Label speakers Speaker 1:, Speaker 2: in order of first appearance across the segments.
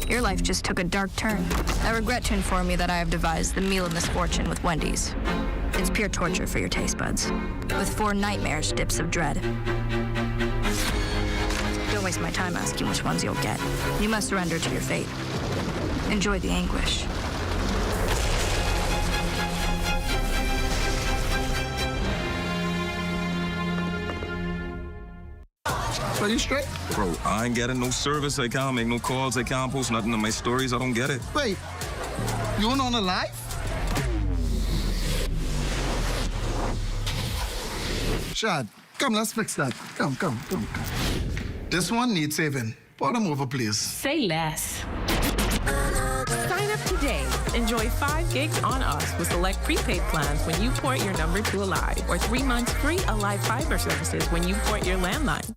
Speaker 1: Your life just took a dark turn. I regret to inform you that I have devised the meal of misfortune with Wendy's. It's pure torture for your taste buds, with 4 nightmarish dips of dread. Don't waste my time asking which ones you'll get. You must surrender to your fate. Enjoy the anguish.
Speaker 2: Are you straight?
Speaker 3: Bro, I ain't getting no service. I can't make no calls. I can't post nothing on my stories. I don't get it.
Speaker 2: Wait, you on a live? Shad, come, let's fix that. Come. This one needs saving. Pour them over, please.
Speaker 4: Say less. Sign up today. Enjoy 5 gigs on us with select prepaid plans when you port your number to Alive, or 3 months free Alive fiber services when you port your landline.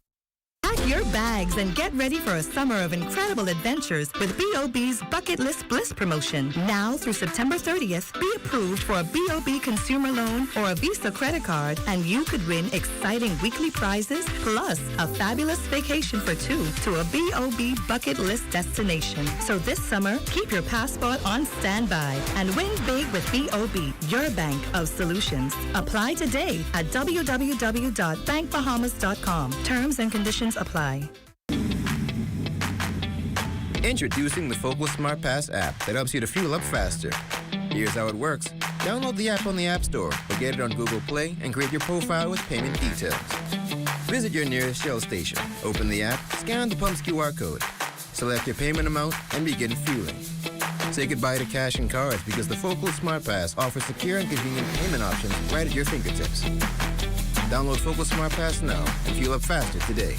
Speaker 5: Pack your bags and get ready for a summer of incredible adventures with B.O.B.'s Bucket List Bliss promotion. Now through September 30th, be approved for a B.O.B. consumer loan or a Visa credit card, and you could win exciting weekly prizes plus a fabulous vacation for 2 to a B.O.B. Bucket List destination. So this summer, keep your passport on standby and win big with B.O.B., your bank of solutions. Apply today at www.bankbahamas.com. Terms and conditions apply.
Speaker 6: Introducing the Focal Smart Pass app that helps you to fuel up faster. Here's how it works. Download the app on the App Store or get it on Google Play and create your profile with payment details. Visit your nearest Shell station. Open the app, scan the pump's QR code, select your payment amount, and begin fueling. Say goodbye to cash and cards because the Focal Smart Pass offers secure and convenient payment options right at your fingertips. Download Focal Smart Pass now and fuel up faster today.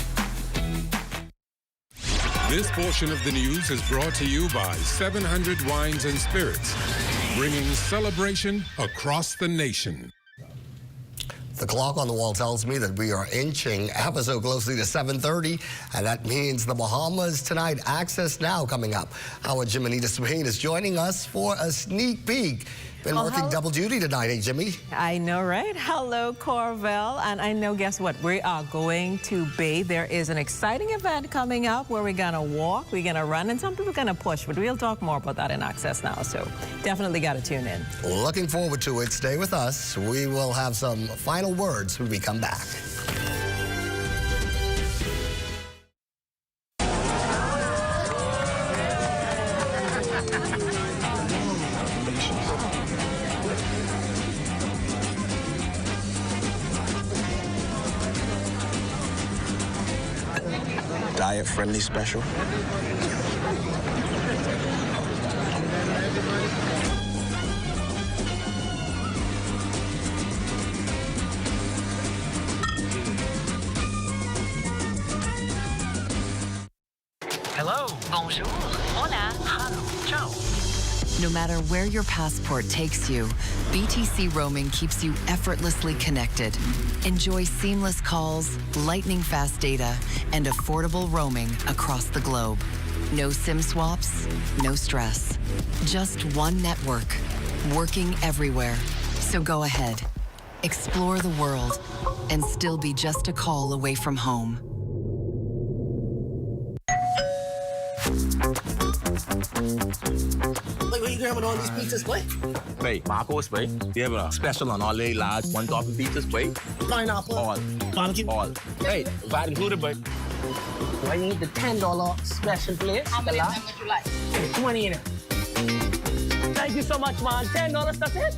Speaker 7: This portion of the news is brought to you by 700 Wines and Spirits, bringing celebration across the nation.
Speaker 8: The clock on the wall tells me that we are inching ever so closely to 7:30, and that means the Bahamas tonight. Access Now coming up. Howard Jimenita Swain is joining us for a sneak peek. Been working double duty tonight, eh, Jimmy?
Speaker 9: I know, right? Hello, Corvell. And I know, guess what? We are going to bathe. There is an exciting event coming up where we're going to walk, we're going to run, and some people are going to push. But we'll talk more about that in Access Now. So definitely got to tune in.
Speaker 8: Looking forward to it. Stay with us. We will have some final words when we come back.
Speaker 10: Diet-friendly special.
Speaker 11: Hello, bonjour, hola, hello, ciao.
Speaker 12: No matter where your passport takes you, BTC Roaming keeps you effortlessly connected. Enjoy seamless calls, lightning-fast data, and affordable roaming across the globe. No SIM swaps, no stress. Just one network, working everywhere. So go ahead, explore the world, and still be just a call away from home.
Speaker 13: Wait, what are you grabbing all these pizzas, boy?
Speaker 10: Wait, Marcos, wait. We have a special on all the large 1 topping pizzas, wait.
Speaker 13: Pineapple.
Speaker 10: All.
Speaker 13: Barbecue.
Speaker 10: All. Hey, that included, but
Speaker 13: I need the $10 special plate.
Speaker 14: How many would you like?
Speaker 13: 20 in it. Thank you so much, man. $10, that's it.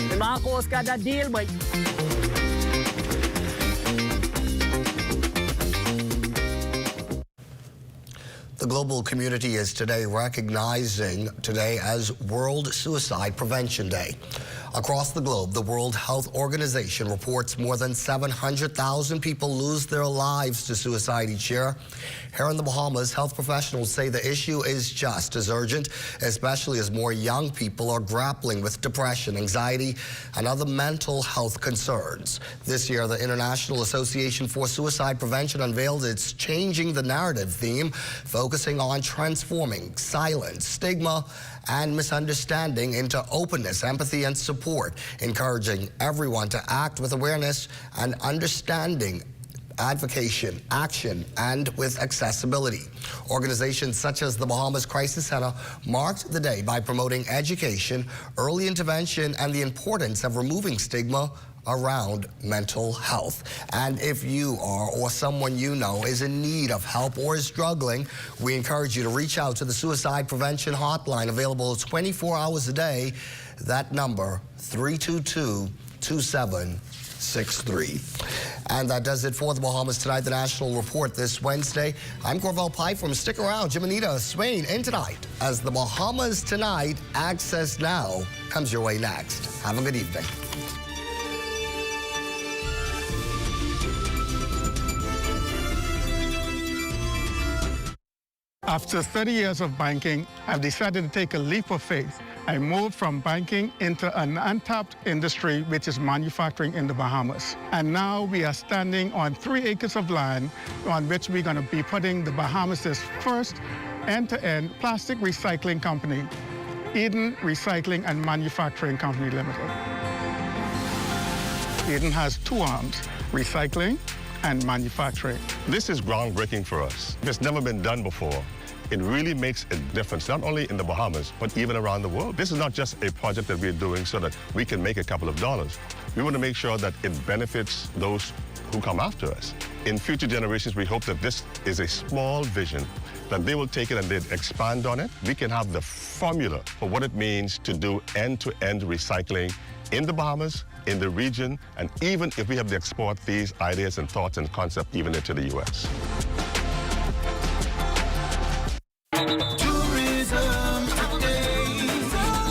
Speaker 13: The Marcos got that deal, boy.
Speaker 8: The global community is today recognizing today as World Suicide Prevention Day. Across the globe, the World Health Organization reports more than 700,000 people lose their lives to suicide each year. Here in the Bahamas, health professionals say the issue is just as urgent, especially as more young people are grappling with depression, anxiety, and other mental health concerns. This year, the International Association for Suicide Prevention unveiled its Changing the Narrative theme, focusing on transforming silence, stigma, and misunderstanding into openness, empathy, and support, encouraging everyone to act with awareness and understanding advocacy, action, and with accessibility. Organizations such as the Bahamas Crisis Center marked the day by promoting education, early intervention, and the importance of removing stigma around mental health. And if you are or someone you know is in need of help or is struggling, we encourage you to reach out to the Suicide Prevention Hotline, available 24 hours a day. That number, 322-2763. And that does it for the Bahamas Tonight, the National Report this Wednesday. I'm Corvell Piper. Stick around. Jimenita Swain in tonight as the Bahamas Tonight Access Now comes your way next. Have a good evening.
Speaker 14: After 30 years of banking, I've decided to take a leap of faith. I moved from banking into an untapped industry, which is manufacturing in the Bahamas. And now we are standing on 3 acres of land on which we're going to be putting the Bahamas' first end-to-end plastic recycling company, Eden Recycling and Manufacturing Company Limited. Eden has 2 arms, recycling and manufacturing.
Speaker 15: This is groundbreaking for us. It's never been done before. It really makes a difference, not only in the Bahamas, but even around the world. This is not just a project that we're doing so that we can make a couple of dollars. We want to make sure that it benefits those who come after us. In future generations, we hope that this is a small vision, that they will take it and they'll expand on it. We can have the formula for what it means to do end-to-end recycling in the Bahamas, in the region, and even if we have to export these ideas and thoughts and concepts even into the U.S.
Speaker 16: Tourism today,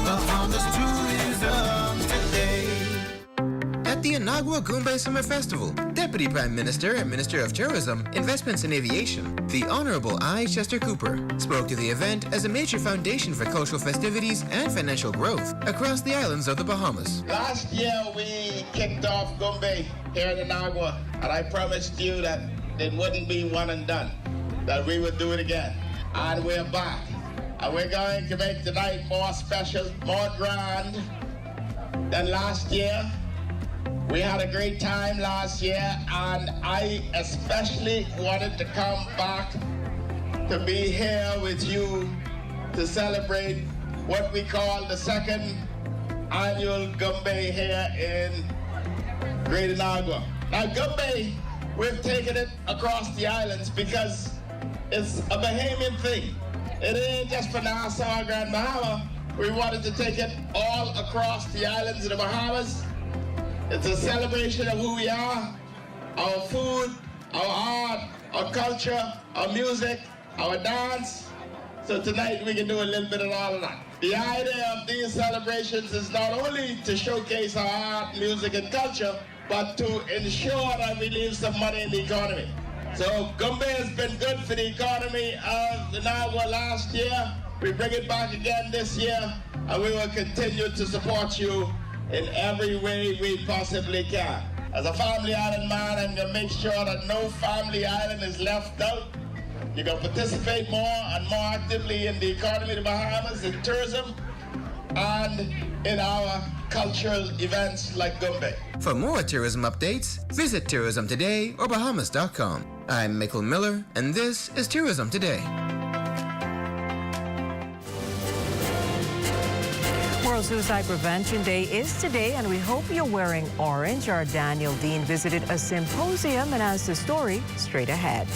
Speaker 16: Bahamas tourism today.
Speaker 6: At the inaugural Goombay Summer Festival, Deputy Prime Minister and Minister of Tourism, Investments and Aviation, the Honorable I. Chester Cooper, spoke to the event as a major foundation for cultural festivities and financial growth across the islands of the Bahamas.
Speaker 17: Last year we kicked off Goombay here in Inagua, and I promised you that it wouldn't be one and done, that we would do it again. And we're back. And we're going to make tonight more special, more grand than last year. We had a great time last year, and I especially wanted to come back to be here with you to celebrate what we call the 2nd annual Goombay here in Great Inagua. Now Goombay, we've taken it across the islands because it's a Bahamian thing. It ain't just for Nassau or Grand Bahama. We wanted to take it all across the islands of the Bahamas. It's a celebration of who we are, our food, our art, our culture, our music, our dance. So tonight we can do a little bit of all of that. The idea of these celebrations is not only to showcase our art, music, and culture, but to ensure that we leave some money in the economy. So Goombay has been good for the economy of Inagua last year. We bring it back again this year, and we will continue to support you in every way we possibly can. As a family island man, I'm going to make sure that no family island is left out. You're going to participate more and more actively in the economy of the Bahamas, in tourism, and in our cultural events like Goombay.
Speaker 6: For more tourism updates, visit Tourism Today or Bahamas.com. I'm Michael Miller, and this is Tourism Today.
Speaker 9: World Suicide Prevention Day is today, and we hope you're wearing orange. Our Daniel Dean visited a symposium and has the story straight ahead.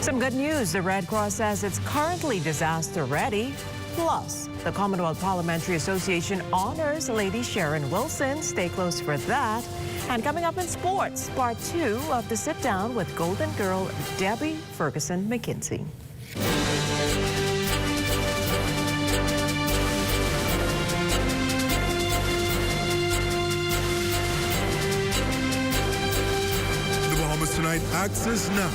Speaker 9: Some good news. The Red Cross says it's currently disaster ready. Plus, the Commonwealth Parliamentary Association honors Lady Sharon Wilson. Stay close for that. And coming up in sports, part 2 of the sit down with Golden Girl Debbie Ferguson McKinsey.
Speaker 18: The Bahamas Tonight Access Now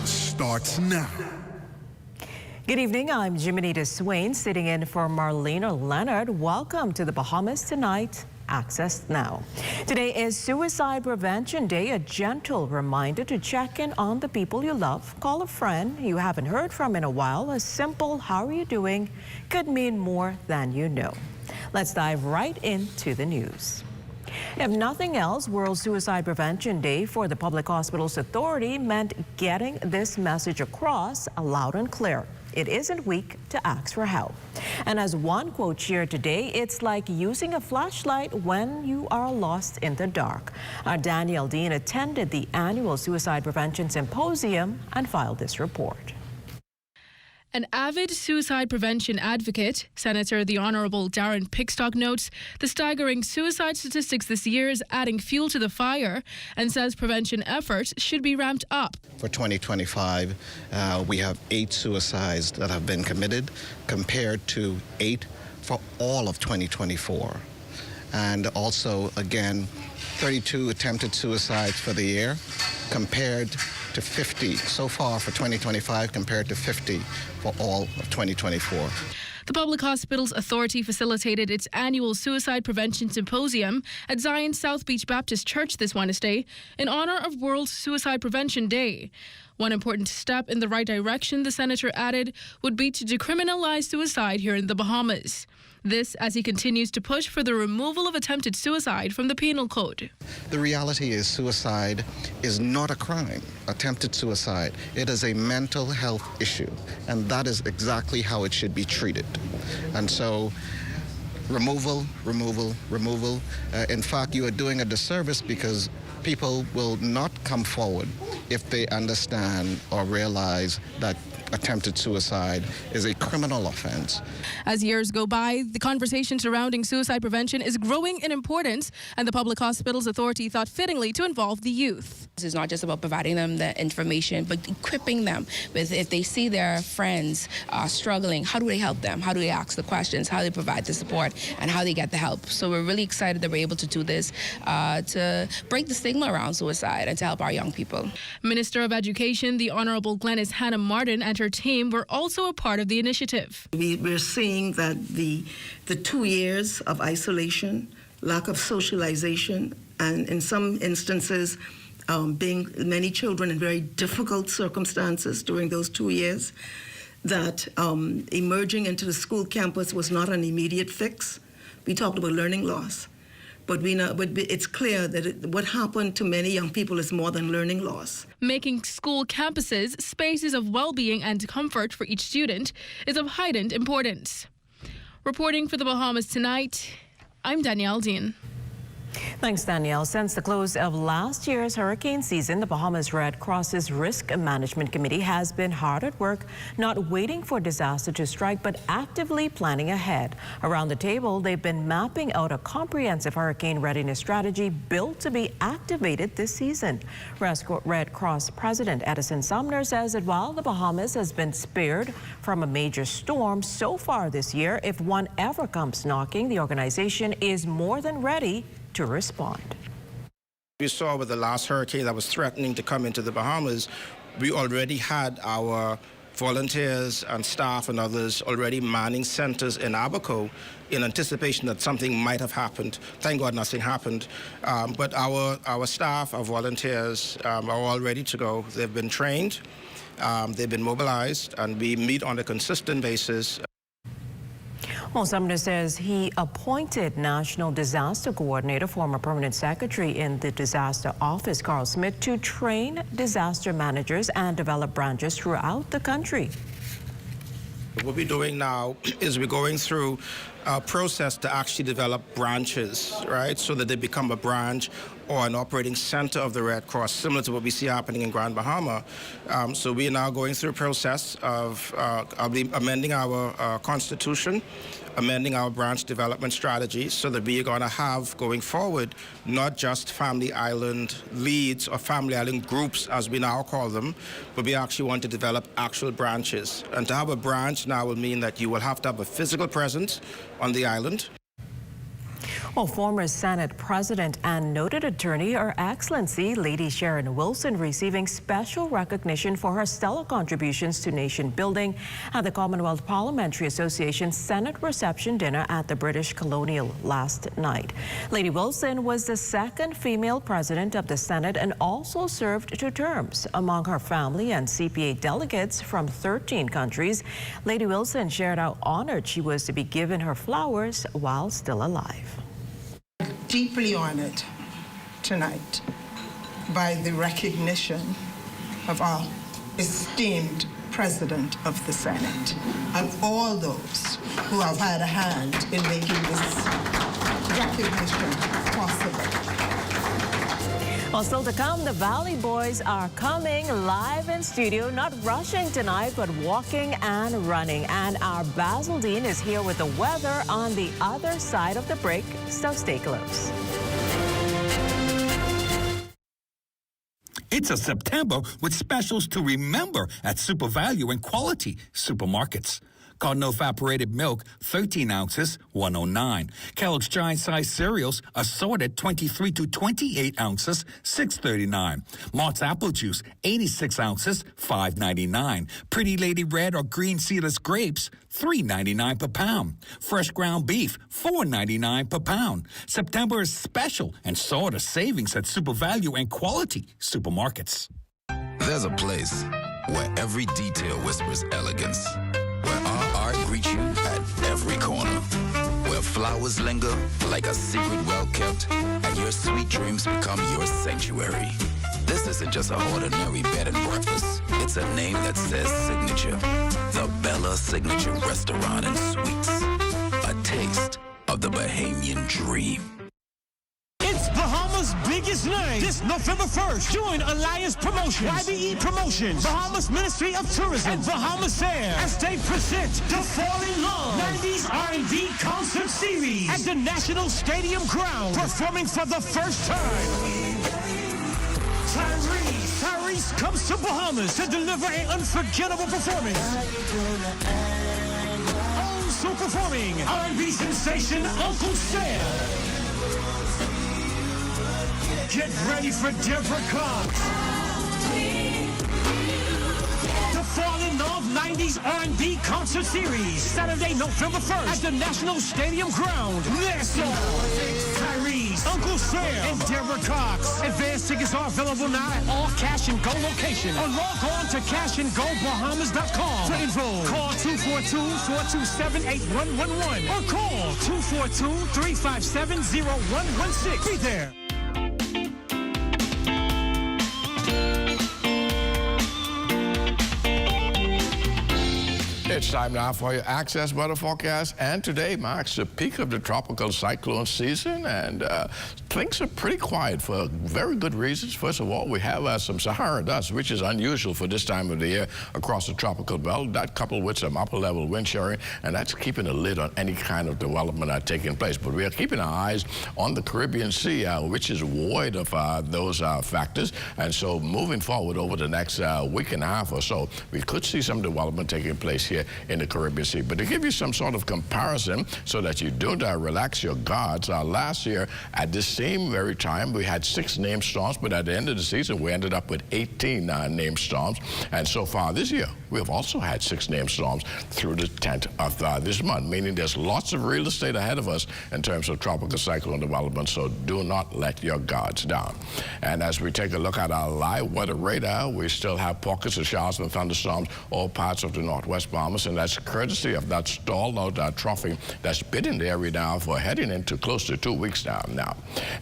Speaker 18: starts now.
Speaker 9: Good evening, I'm Jimenita Swain, sitting in for Marlena Leonard. Welcome to the Bahamas Tonight Access Now. Today is Suicide Prevention Day, a gentle reminder to check in on the people you love. Call a friend you haven't heard from in a while. A simple "how are you doing" could mean more than you know. Let's dive right into the news. If nothing else, World Suicide Prevention Day for the Public Hospitals Authority meant getting this message across loud and clear. It isn't weak to ask for help. And as one quote shared today, it's like using a flashlight when you are lost in the dark. Danielle Dean attended the annual Suicide Prevention Symposium and filed this report.
Speaker 19: An avid suicide prevention advocate, Senator the Honourable Darren Pickstock notes the staggering suicide statistics this year is adding fuel to the fire and says prevention efforts should be ramped up.
Speaker 20: For 2025, we have 8 suicides that have been committed compared to 8 for all of 2024. And also, again, 32 attempted suicides for the year compared to 50 so far for 2025 compared to 50 for all of 2024.
Speaker 19: The Public Hospitals Authority facilitated its annual Suicide Prevention Symposium at Zion's South Beach Baptist Church this Wednesday in honor of World Suicide Prevention Day. One important step in the right direction, the senator added, would be to decriminalize suicide here in the Bahamas. This as he continues to push for the removal of attempted suicide from the penal code.
Speaker 20: The reality is suicide is not a crime, attempted suicide. It is a mental health issue, and that is exactly how it should be treated. And so removal. In fact, you are doing a disservice because people will not come forward if they understand or realize that attempted suicide is a criminal offense.
Speaker 19: As years go by, the conversation surrounding suicide prevention is growing in importance, and the Public Hospitals Authority thought fittingly to involve the youth.
Speaker 21: This is not just about providing them the information, but equipping them with, if they see their friends struggling, how do they help them? How do they ask the questions? How do they provide the support? And how they get the help? So we're really excited that we're able to do this to break the stigma around suicide and to help our young people.
Speaker 19: Minister of Education, the Honourable Glenys Hannah Martin, and her team were also a part of the initiative.
Speaker 22: We're seeing that the 2 years of isolation, lack of socialization, and in some instances, being many children in very difficult circumstances during those 2 years, that emerging into the school campus was not an immediate fix. We talked about learning loss. But it's clear that what happened to many young people is more than learning loss.
Speaker 19: Making school campuses spaces of well-being and comfort for each student is of heightened importance. Reporting for the Bahamas Tonight, I'm Danielle Dean.
Speaker 9: Thanks, Danielle. Since the close of last year's hurricane season, the Bahamas Red Cross's Risk Management Committee has been hard at work, not waiting for disaster to strike, but actively planning ahead. Around the table, they've been mapping out a comprehensive hurricane readiness strategy built to be activated this season. Red Cross President Edison Sumner says that while the Bahamas has been spared from a major storm so far this year, if one ever comes knocking, the organization is more than ready to respond.
Speaker 23: We saw with the last hurricane that was threatening to come into the Bahamas, we already had our volunteers and staff and others already manning centers in Abaco in anticipation that something might have happened. Thank God nothing happened. But our staff, our volunteers are all ready to go. They've been trained, they've been mobilized, and we meet on a consistent basis.
Speaker 9: Well, Sumner says he appointed National Disaster Coordinator, former Permanent Secretary in the Disaster Office, Carl Smith, to train disaster managers and develop branches throughout the country.
Speaker 23: What we're doing now is we're going through a process to actually develop branches, right, so that they become a branch or an operating center of the Red Cross, similar to what we see happening in Grand Bahama. So we are now going through a process of amending our constitution, amending our branch development strategy, so that we are going to have, going forward, not just family island leads or family island groups, as we now call them, but we actually want to develop actual branches. And to have a branch now will mean that you will have to have a physical presence on the island.
Speaker 9: Well, former Senate President and noted attorney, Her Excellency Lady Sharon Wilson, receiving special recognition for her stellar contributions to nation building at the Commonwealth Parliamentary Association Senate reception dinner at the British Colonial last night. Lady Wilson was the second female president of the Senate and also served 2 terms. Among her family and CPA delegates from 13 countries, Lady Wilson shared how honored she was to be given her flowers while still alive.
Speaker 1: deeply honored tonight by the recognition of our esteemed President of the Senate and all those who have had a hand in making this recognition possible.
Speaker 9: Well, still to come, the Valley Boys are coming live in studio, not rushing tonight, but walking and running. And our Basil Dean is here with the weather on the other side of the break, so stay close.
Speaker 2: It's a September with specials to remember at Super Value and Quality Supermarkets. Cardinal evaporated milk, 13 ounces, $1.09. Kellogg's Giant Size cereals, assorted 23 to 28 ounces, $6.39. Mart's apple juice, 86 ounces, $5.99. Pretty Lady red or green seedless grapes, $3.99 per pound. Fresh ground beef, $4.99 per pound. September is special and so are the savings at Super Value and Quality Supermarkets.
Speaker 3: There's a place where every detail whispers elegance, where our art greets you at every corner, where flowers linger like a secret well-kept, and your sweet dreams become your sanctuary. This isn't just an ordinary bed and breakfast. It's a name that says signature. The Bella Signature Restaurant and Suites. A taste of the Bahamian dream.
Speaker 24: It's Bahamas' biggest night this November 1st. Join Alliance Promotions, YBE Promotions, Bahamas Ministry of Tourism, and Bahamas Air as they present the Fall in Love 90s R&B Concert Series at the National Stadium Ground, performing for the first time. Tyrese comes to Bahamas to deliver an unforgettable performance. Also performing R&B sensation Uncle Sam. Get ready for Deborah Cox. The Fall in Love 90s R&B Concert Series, Saturday, November 1st at the National Stadium Ground. Nassau. Tyrese, Uncle Sam, and Deborah Cox. Advance tickets are available now at all Cash and Go locations. Or log on to cashandgobahamas.com. To enroll, call 242-427-8111 or call 242-357-0116. Be there.
Speaker 25: It's time now for your Access weather forecast, and today marks the peak of the tropical cyclone season, and things are pretty quiet for very good reasons. First of all, we have some Sahara dust, which is unusual for this time of the year across the tropical belt. That coupled with some upper level wind shearing, and that's keeping a lid on any kind of development that's taking place. But we are keeping our eyes on the Caribbean Sea, which is void of those factors, and so moving forward over the next week and a half or so, we could see some development taking place here in the Caribbean Sea. But to give you some sort of comparison so that you don't relax your guards, last year at this same very time we had 6 named storms, but at the end of the season we ended up with 18 named storms. And so far this year we have also had 6 named storms through the 10th of this month, meaning there's lots of real estate ahead of us in terms of tropical cyclone development, so do not let your guards down. And as we take a look at our live weather radar, we still have pockets of showers and thunderstorms all parts of the northwest Bahamas, and that's courtesy of that stalled out troughing that's been in the area now for heading into close to 2 weeks now.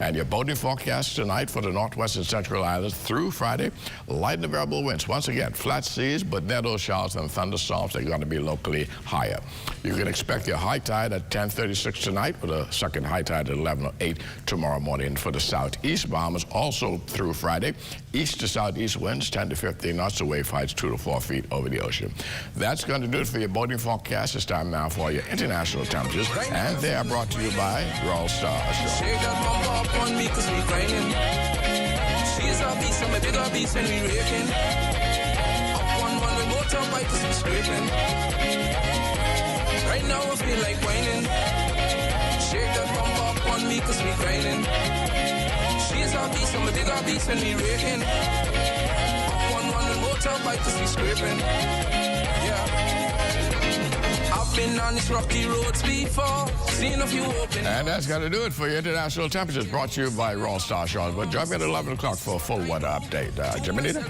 Speaker 25: And your boating forecast tonight for the northwest and central islands through Friday, light and variable winds. Once again, flat seas, but there those showers and thunderstorms, they're going to be locally higher. You can expect your high tide at 10:36 tonight with a second high tide at 11:08 tomorrow morning. For the southeast Bahamas, also through Friday, east to southeast winds 10 to 15 knots, the wave heights 2 to 4 feet over the ocean. That's going to do it for your boating forecast. It's time now for your international temperatures, and they are brought to you by Royal Star Assurance.
Speaker 26: Shake that bumper up on me 'cause we grinding. She's a beast and my bigger beast when we raking. Up on one with motorbike 'cause we scraping. Right now I feel like whining. Shake that bumper up on me 'cause we grinding. She's a beast and my bigger beast when we raking. Up on one with motorbike 'cause we scraping. I've been on these rocky roads before, seen a few open.
Speaker 25: And that's going to do it for your international temperatures, brought to you by Royal Star Assurance. But join me at 11 o'clock for a full weather update. Jimmy Nita?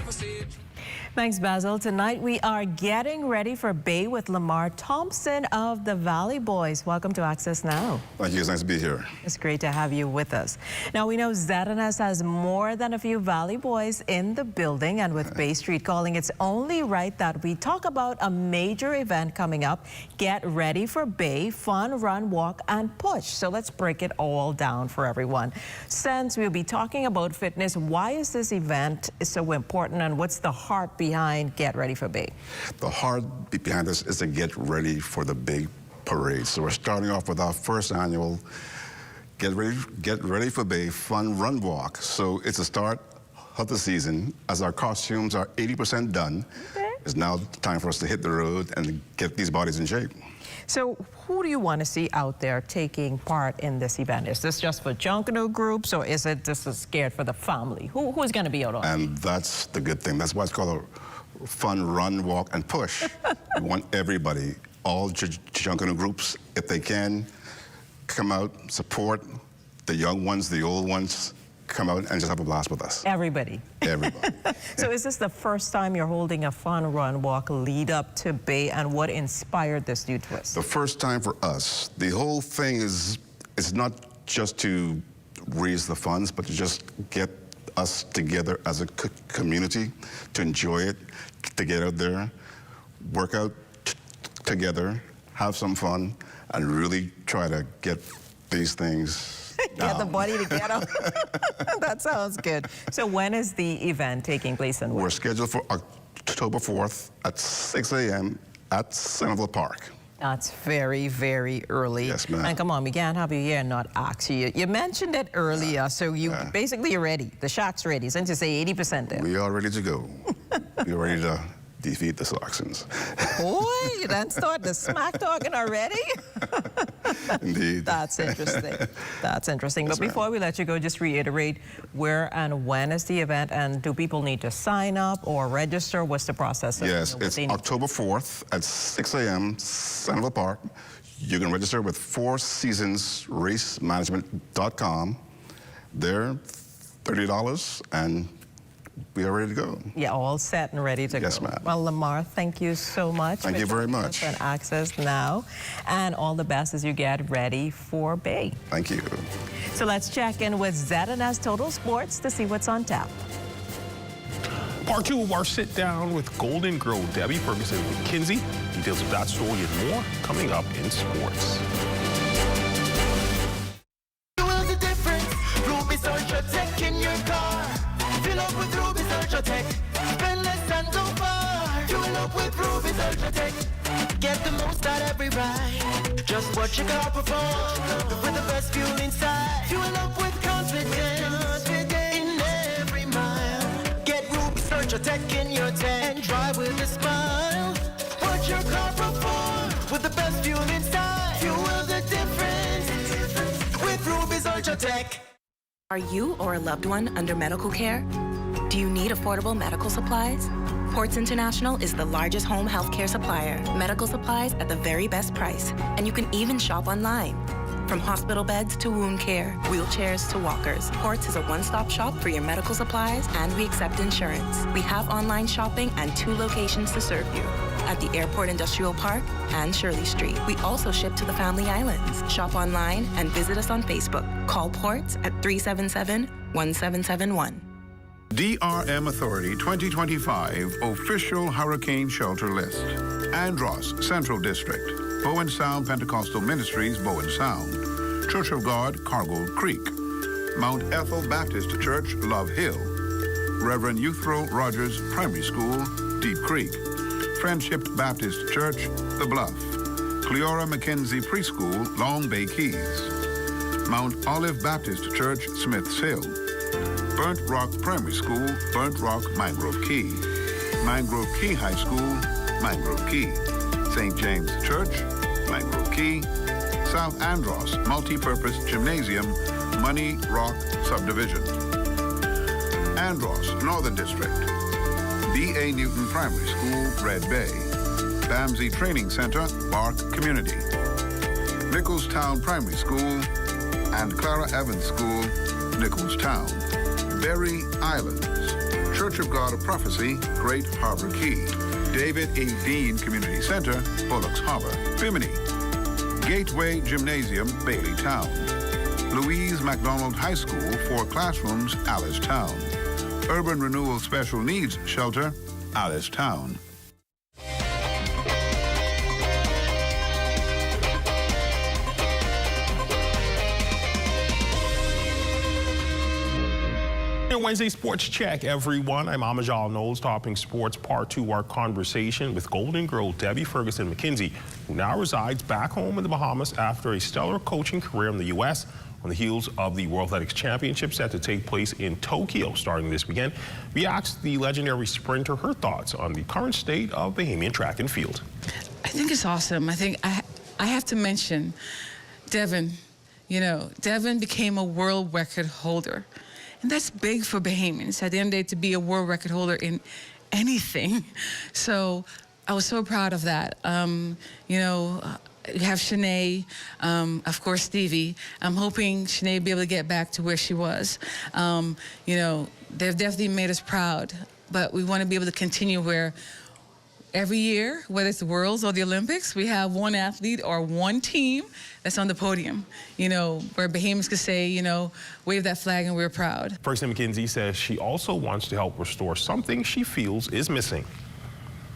Speaker 9: Thanks, Basil. Tonight we are getting ready for Bay with Lamar Thompson of the Valley Boys. Welcome to Access Now.
Speaker 4: Thank you. It's nice to be here.
Speaker 9: It's great to have you with us. Now, we know ZNS has more than a few Valley Boys in the building, and with Bay Street calling, it's only right that we talk about a major event coming up. Get ready for Bay, fun, run, walk, and push. So let's break it all down for everyone. Since we'll be talking about fitness, why is this event so important, and what's the heart behind Get Ready for Bay?
Speaker 4: The heart behind this is to get ready for the big parade. So we're starting off with our first annual Get Ready for Bay Fun Run Walk. So it's the start of the season. As our costumes are 80% done, it's now time for us to hit the road and get these bodies in shape.
Speaker 9: So who do you want to see out there taking part in this event? Is this just for Junkanoo groups, or is it just scared for the family? Who's going to be out on it?
Speaker 4: And that's the good thing. That's why it's called a fun run, walk, and push. We want everybody, all Junkanoo groups, if they can, come out, support the young ones, the old ones, come out and just have a blast with us.
Speaker 9: Everybody.
Speaker 4: Everybody.
Speaker 9: So is this the first time you're holding a fun run walk lead up to Bay, and what inspired this new twist?
Speaker 4: The first time for us. The whole thing is, it's not just to raise the funds, but to just get us together as a community, to enjoy it, to get out there, work out together, have some fun, and really try to get these things
Speaker 9: Get the body together. That sounds good. So when is the event taking place and where?
Speaker 4: We're scheduled for October 4th at 6 a.m. at Centerville Park.
Speaker 9: That's very, very early.
Speaker 4: Yes, ma'am.
Speaker 9: And come on, we can't have you here and not ask you. You mentioned it earlier, so you basically you're ready. The Sharks ready, since you say 80% there.
Speaker 4: We are ready to go. We're ready to defeat the Saxons.
Speaker 9: Boy, you done start the smack talking already?
Speaker 4: Indeed.
Speaker 9: That's interesting. That's interesting. But before we let you go, just reiterate where and when is the event, and do people need to sign up or register? What's the process?
Speaker 4: Yes, it's October 4th at 6 a.m. Centerville Park. You can register with fourseasonsracemanagement.com. They're $30, and we are ready to go.
Speaker 9: Yeah, all set and ready to go.
Speaker 4: Yes, ma'am.
Speaker 9: Well, Lamar, thank you so much.
Speaker 4: Thank you very much.
Speaker 9: And Access Now, and all the best as you get ready for Bay.
Speaker 4: Thank you.
Speaker 9: So let's check in with ZNS Total Sports to see what's on tap.
Speaker 5: Part 2 of our sit down with Golden Girl Debbie Ferguson and Kinsey. Details of that story and more coming up in sports.
Speaker 16: In your car, fill up with Ruby's Ultratech. Spend less than go far. Fuel up with Ruby's Ultratech. Get the most out every ride. Just watch your car perform with the best fuel inside. Fuel up with confidence in every mile. Get Ruby's Ultratech in your tank and drive with a smile. Watch your car perform with the best fuel inside. Fuel the difference with Ruby's Ultratech.
Speaker 7: Are you or a loved one under medical care? Do you need affordable medical supplies? Ports International is the largest home health care supplier. Medical supplies at the very best price. And you can even shop online. From hospital beds to wound care, wheelchairs to walkers, Ports is a one-stop shop for your medical supplies, and we accept insurance. We have online shopping and 2 locations to serve you, at the Airport Industrial Park and Shirley Street. We also ship to the Family Islands. Shop online and visit us on Facebook. Call Ports at 377-1771.
Speaker 10: DRM Authority 2025 Official Hurricane Shelter List. Andros Central District. Bowen Sound Pentecostal Ministries, Bowen Sound. Church of God, Cargill Creek. Mount Ethel Baptist Church, Love Hill. Reverend Euthro Rogers Primary School, Deep Creek. Friendship Baptist Church, The Bluff. Cleora McKenzie Preschool, Long Bay Keys. Mount Olive Baptist Church, Smiths Hill. Burnt Rock Primary School, Burnt Rock, Mangrove Key. Mangrove Key High School, Mangrove Key. St. James Church, Mangrove Key. South Andros Multipurpose Gymnasium, Money Rock Subdivision. Andros Northern District. B.A. Newton Primary School, Red Bay. Bamsey Training Center, Bark Community. Nicholstown Primary School and Clara Evans School, Nicholstown. Berry Islands. Church of God of Prophecy, Great Harbor Key. David E. Dean Community Center, Bullocks Harbor. Bimini. Gateway Gymnasium, Bailey Town. Louise MacDonald High School, 4 classrooms, Alice Town. Urban Renewal Special Needs Shelter, Alice Town.
Speaker 5: Wednesday Sports Check, everyone. I'm Amajal Knowles, topping sports part 2, our conversation with Golden Girl Debbie Ferguson McKenzie, who now resides back home in the Bahamas after a stellar coaching career in the U.S. on the heels of the World Athletics Championship set to take place in Tokyo starting this weekend. We asked the legendary sprinter her thoughts on the current state of Bahamian track and field.
Speaker 8: I think it's awesome. I think I have to mention Devin. You know, Devin became a world record holder. And that's big for Bahamians at the end of the day, to be a world record holder in anything. So I was so proud of that. You know, you have Shanae, of course, Stevie. I'm hoping Shanae will be able to get back to where she was. You know, they've definitely made us proud, but we want to be able to continue where every year, whether it's the Worlds or the Olympics, we have one athlete or one team that's on the podium, you know, where Bahamians could say, you know, wave that flag and we're proud.
Speaker 5: Ferguson McKenzie says she also wants to help restore something she feels is missing.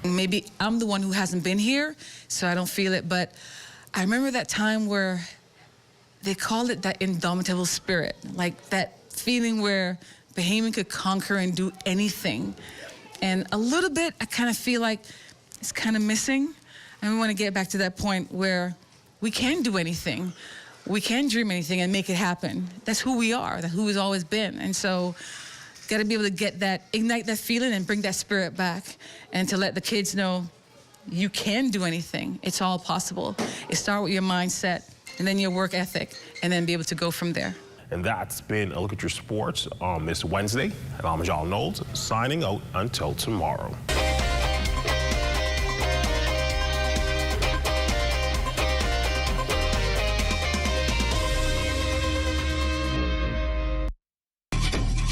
Speaker 8: Maybe I'm the one who hasn't been here, so I don't feel it, but I remember that time where they called it that indomitable spirit, like that feeling where Bahamian could conquer and do anything. And a little bit, I kind of feel like it's kind of missing. And we want to get back to that point where we can do anything. We can dream anything and make it happen. That's who we are. That's who we've always been. And so, got to be able to get that, ignite that feeling and bring that spirit back. And to let the kids know you can do anything. It's all possible. It starts with your mindset and then your work ethic and then be able to go from there.
Speaker 5: And that's been a look at your sports on this Wednesday. And I'm Amajal Knowles, signing out until tomorrow.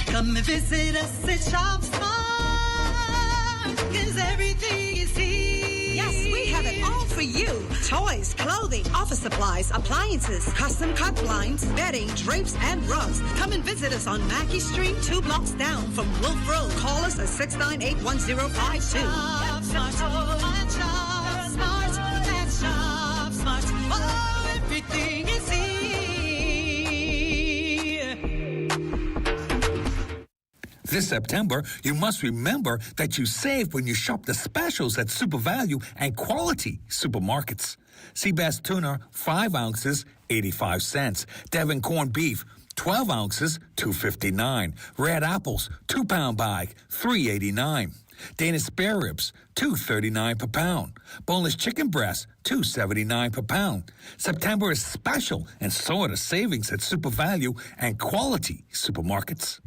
Speaker 11: Come and visit us at Shop Smart, 'cause everything is here.
Speaker 12: Yes, we have it all for you. Toys, clothing, office supplies, appliances, custom cut blinds, bedding, drapes, and rugs. Come and visit us on Mackey Street, 2 blocks down from Wolf Road. Call us at 698-1052.
Speaker 11: Shop Smart, at Shop Smart, at Shop Smart. Oh, everything is here.
Speaker 2: This September, you must remember that you save when you shop the specials at Super Value and Quality Supermarkets. Seabass tuna, 5 ounces, 85 cents. Devon corned beef, 12 ounces, $2.59. Red apples, 2-pound bag, $3.89. Danish spare ribs, $2.39 per pound. Boneless chicken breasts, $2.79 per pound. September is special, and so are the savings at Super Value and Quality Supermarkets.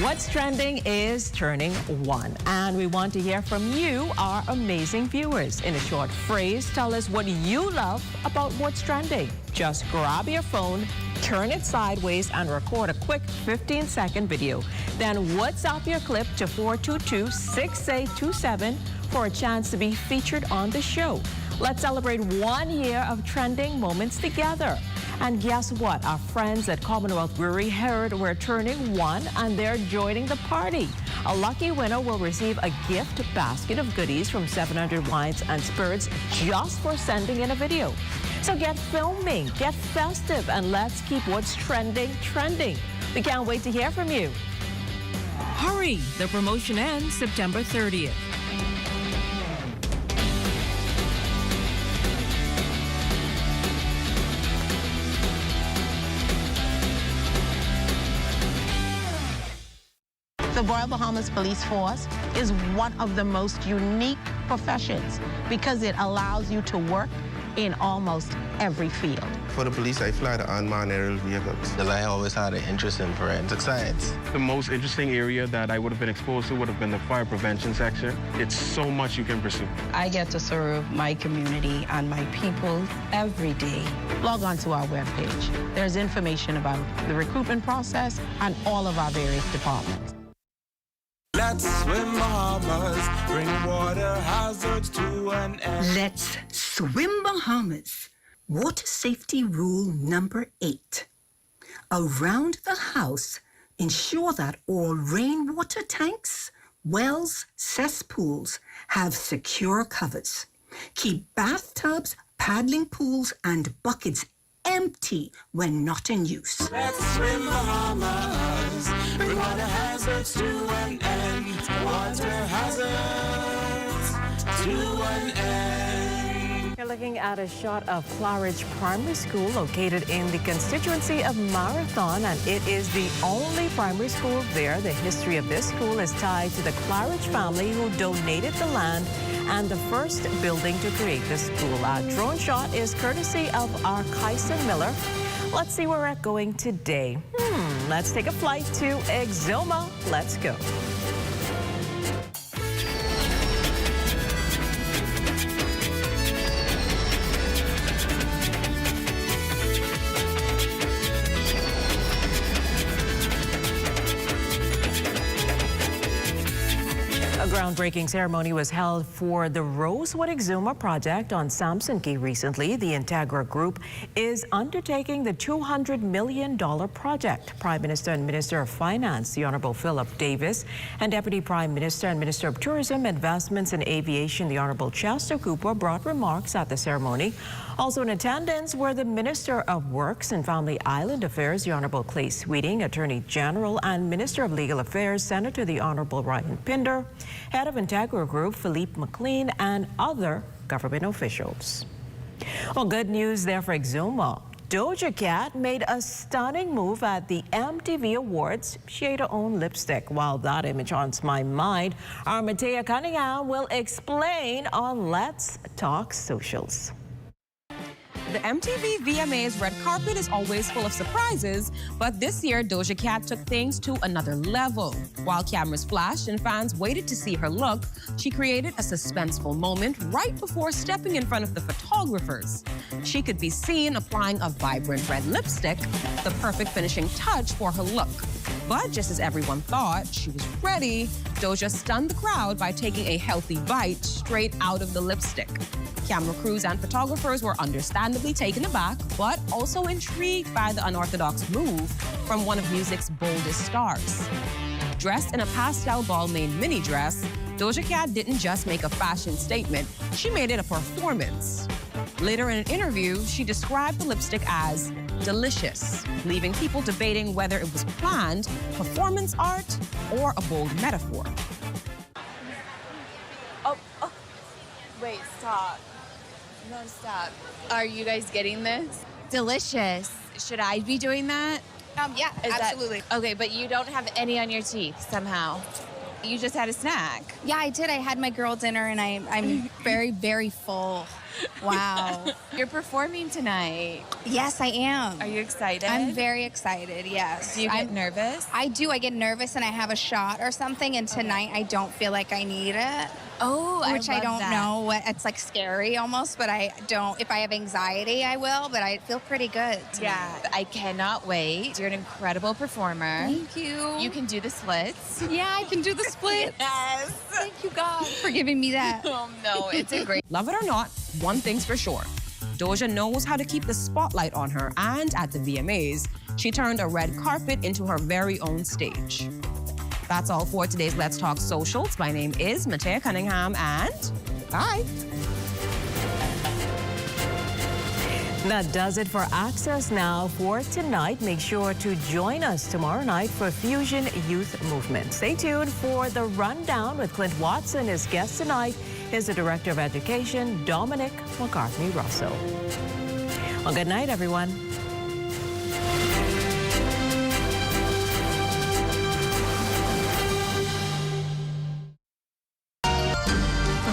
Speaker 9: What's Trending is turning 1, and we want to hear from you, our amazing viewers. In a short phrase, tell us what you love about What's Trending. Just grab your phone, turn it sideways, and record a quick 15-second video. Then WhatsApp your clip to 422-6827 for a chance to be featured on the show. Let's celebrate 1 year of trending moments together. And guess what? Our friends at Commonwealth Brewery heard we're turning 1 and they're joining the party. A lucky winner will receive a gift basket of goodies from 700 Wines and Spirits just for sending in a video. So get filming, get festive, and let's keep What's Trending trending. We can't wait to hear from you.
Speaker 13: Hurry! The promotion ends September 30th.
Speaker 14: The Royal Bahamas Police Force is one of the most unique professions because it allows you to work in almost every field.
Speaker 15: For the police, I fly the unmanned aerial vehicles because I always had an interest in forensic science.
Speaker 27: The most interesting area that I would have been exposed to would have been the fire prevention section. It's so much you can pursue.
Speaker 14: I get to serve my community and my people every day. Log on to our webpage. There's information about the recruitment process and all of our various departments.
Speaker 16: Let's swim Bahamas, bring water hazards to an end.
Speaker 6: Let's swim Bahamas. Water safety rule number 8. Around the house, ensure that all rainwater tanks, wells, cesspools have secure covers. Keep bathtubs, paddling pools, and buckets empty when not in use.
Speaker 16: Let's swim Bahamas, bring water hazards to an end. Water hazards to an end.
Speaker 9: You're looking at a shot of Claridge Primary School located in the constituency of Marathon, and it is the only primary school there. The history of this school is tied to the Claridge family who donated the land and the first building to create the school. Our drone shot is courtesy of our Kyson Miller. Let's see where we're going today. Let's take a flight to Exuma. Let's go. A groundbreaking ceremony was held for the Rosewood Exuma project on Samson Key recently. The Integra Group is undertaking the $200 million project. Prime Minister and Minister of Finance, the Honorable Philip Davis, and Deputy Prime Minister and Minister of Tourism, Investments and Aviation, the Honorable Chester Cooper, brought remarks at the ceremony. Also in attendance were the Minister of Works and Family Island Affairs, the Honorable Clay Sweeting, Attorney General and Minister of Legal Affairs, Senator the Honorable Ryan Pinder, Head of Integra Group, Philippe McLean, and other government officials. Well, good news there for Exuma. Doja Cat made a stunning move at the MTV Awards. She ate her own lipstick. While that image haunts my mind, our Matea Cunningham will explain on Let's Talk Socials.
Speaker 17: The MTV VMA's red carpet is always full of surprises, but this year Doja Cat took things to another level. While cameras flashed and fans waited to see her look, she created a suspenseful moment right before stepping in front of the photographers. She could be seen applying a vibrant red lipstick, the perfect finishing touch for her look. But just as everyone thought she was ready, Doja stunned the crowd by taking a healthy bite straight out of the lipstick. Camera crews and photographers were understandably taken aback, but also intrigued by the unorthodox move from one of music's boldest stars. Dressed in a pastel ball-made mini dress, Doja Cat didn't just make a fashion statement, she made it a performance. Later in an interview, she described the lipstick as delicious, leaving people debating whether it was planned, performance art, or a bold metaphor.
Speaker 18: Oh, wait, stop. No, stop. Are you guys getting this? Delicious. Should I be doing that?
Speaker 19: Yeah, absolutely.
Speaker 18: Okay, but you don't have any on your teeth somehow. You just had a snack.
Speaker 19: Yeah, I did. I had my girl dinner, and I'm very, very full. Wow.
Speaker 18: You're performing tonight.
Speaker 19: Yes, I am.
Speaker 18: Are you excited?
Speaker 19: I'm very excited, yes.
Speaker 18: Do you get nervous?
Speaker 19: I do. I get nervous, and I have a shot or something, and tonight I don't feel like I need it.
Speaker 18: Oh,
Speaker 19: which I don't know what, it's like scary almost, but I don't, if I have anxiety, I will, but I feel pretty good tonight.
Speaker 18: Yeah, I cannot wait. You're an incredible performer.
Speaker 19: Thank you.
Speaker 18: You can do the splits.
Speaker 19: Yeah, I can do the splits.
Speaker 18: Yes.
Speaker 19: Thank you, God, for giving me that.
Speaker 18: Oh, no, it's a great.
Speaker 17: Love it or not, one thing's for sure. Doja knows how to keep the spotlight on her, and at the VMAs, she turned a red carpet into her very own stage. That's all for today's Let's Talk Socials. My name is Matea Cunningham, and bye.
Speaker 9: That does it for Access Now for tonight. Make sure to join us tomorrow night for Fusion Youth Movement. Stay tuned for the rundown with Clint Watson. His guest tonight is the Director of Education, Dominic McCartney-Russell. Well, good night, everyone.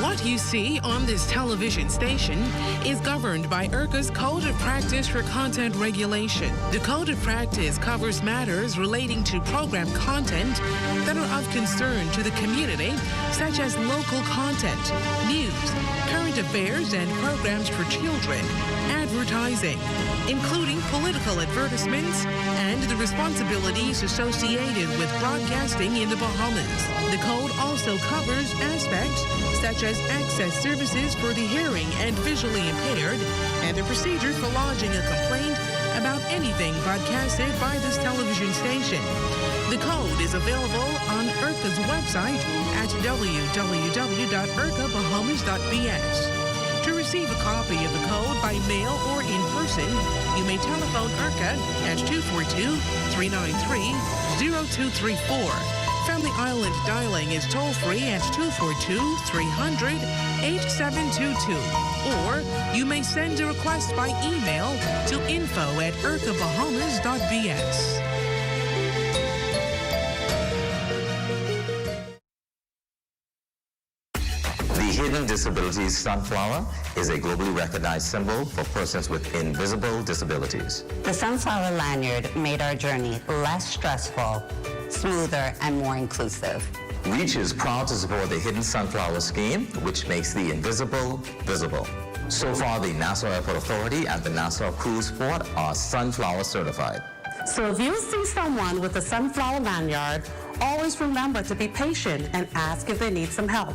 Speaker 20: What you see on this television station is governed by IRCA's Code of Practice for Content Regulation. The Code of Practice covers matters relating to program content that are of concern to the community, such as local content, news, current affairs, and programs for children, advertisements, advertising, including political advertisements and the responsibilities associated with broadcasting in the Bahamas. The code also covers aspects such as access services for the hearing and visually impaired and the procedure for lodging a complaint about anything broadcasted by this television station. The code is available on IRCA's website at www.ircabahamas.bs. To receive a copy of the code by mail or in person, you may telephone IRCA at 242-393-0234. Family Island dialing is toll-free at 242-300-8722. Or you may send a request by email to info@ircabahamas.bs.
Speaker 1: The Hidden Disabilities Sunflower is a globally recognized symbol for persons with invisible disabilities.
Speaker 3: The Sunflower lanyard made our journey less stressful, smoother, and more inclusive.
Speaker 1: REACH is proud to support the Hidden Sunflower Scheme, which makes the invisible visible. So far, the Nassau Airport Authority and the Nassau Cruise Port are Sunflower certified.
Speaker 14: So if you see someone with a sunflower lanyard, always remember to be patient and ask if they need some help.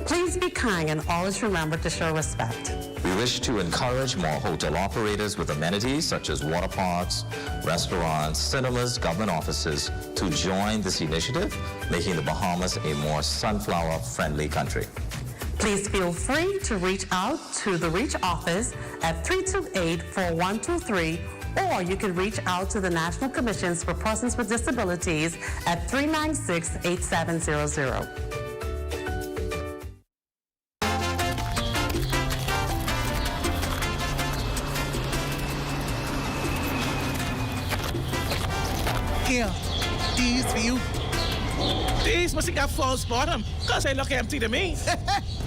Speaker 14: Please be kind and always remember to show respect.
Speaker 1: We wish to encourage more hotel operators with amenities such as water parks, restaurants, cinemas, government offices to join this initiative, making the Bahamas a more sunflower-friendly country.
Speaker 14: Please feel free to reach out to the REACH office at 328-4123, or you can reach out to the National Commissions for Persons with Disabilities at 396-8700.
Speaker 21: Here, these for you. These must have got false bottom, because they look empty to me.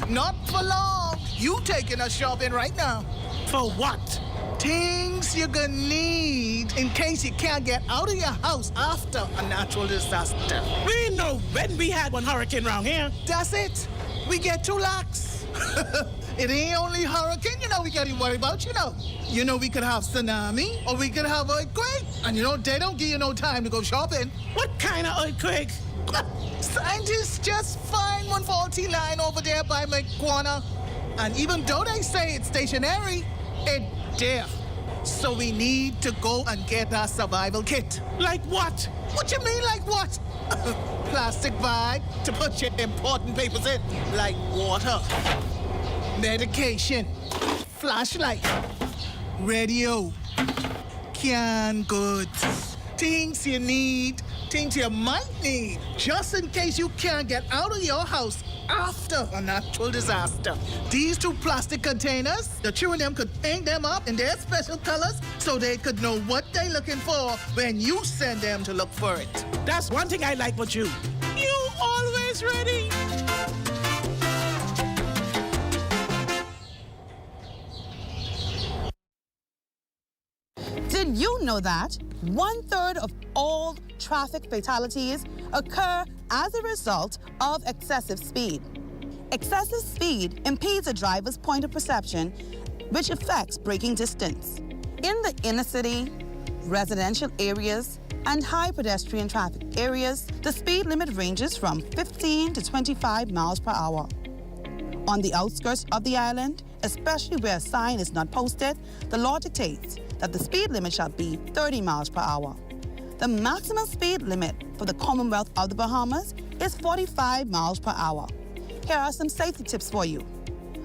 Speaker 22: Not for long. You taking us shopping right now.
Speaker 21: For what?
Speaker 22: Things you're gonna need in case you can't get out of your house after a natural disaster.
Speaker 21: We know when we had one hurricane around here.
Speaker 22: That's it. We get 2 lakhs. It ain't only hurricane, we gotta worry about, we could have tsunami or we could have earthquake. And they don't give you no time to go shopping.
Speaker 21: What kind of earthquake?
Speaker 22: Scientists just find one faulty line over there by my corner. And even though they say it's stationary, it's there. So we need to go and get our survival kit.
Speaker 21: Like what?
Speaker 22: What you mean, like what? Plastic bag to put your important papers in, like water, medication, flashlight, radio, canned goods, things you need, things you might need, just in case you can't get out of your house after a natural disaster. These 2 plastic containers, the two of them could paint them up in their special colors so they could know what they're looking for when you send them to look for it.
Speaker 21: That's one thing I like about you. You always ready.
Speaker 23: Did you know that 1/3 of all traffic fatalities occur as a result of excessive speed? Excessive speed impedes a driver's point of perception, which affects braking distance. In the inner city, residential areas, and high pedestrian traffic areas, the speed limit ranges from 15 to 25 miles per hour. On the outskirts of the island, especially where a sign is not posted, the law dictates that the speed limit shall be 30 miles per hour. The maximum speed limit for the Commonwealth of the Bahamas is 45 miles per hour. Here are some safety tips for you.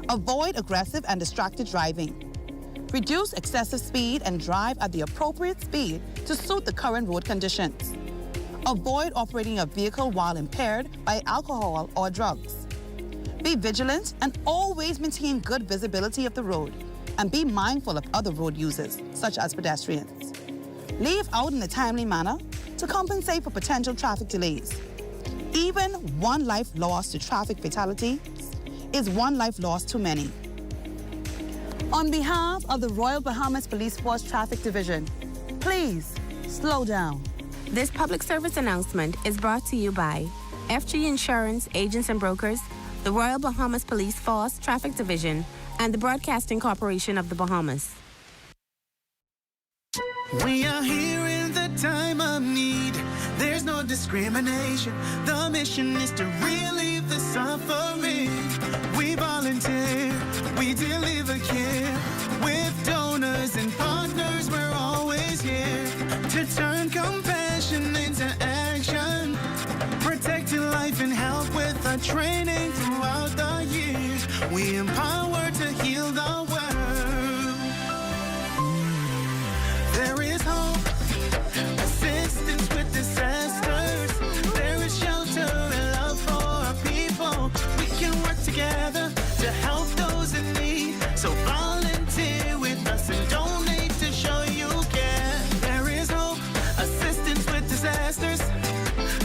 Speaker 23: Avoid aggressive and distracted driving. Reduce excessive speed and drive at the appropriate speed to suit the current road conditions. Avoid operating a vehicle while impaired by alcohol or drugs. Be vigilant and always maintain good visibility of the road, and be mindful of other road users, such as pedestrians. Leave out in a timely manner to compensate for potential traffic delays. Even one life lost to traffic fatality is one life lost too many. On behalf of the Royal Bahamas Police Force Traffic Division, please slow down.
Speaker 7: This public service announcement is brought to you by FG Insurance Agents and Brokers, the Royal Bahamas Police Force Traffic Division, and the Broadcasting Corporation of the Bahamas.
Speaker 16: We are here in the time of need. There's no discrimination. The mission is to relieve the suffering. We volunteer, we deliver care. With donors and partners, we're always here to turn compassion into action. Protecting life and health with our training throughout the years. We empower to heal the world. There is hope, assistance with disasters. There is shelter and love for our people. We can work together to help those in need. So volunteer with us and donate to show you care. There is hope, assistance with disasters.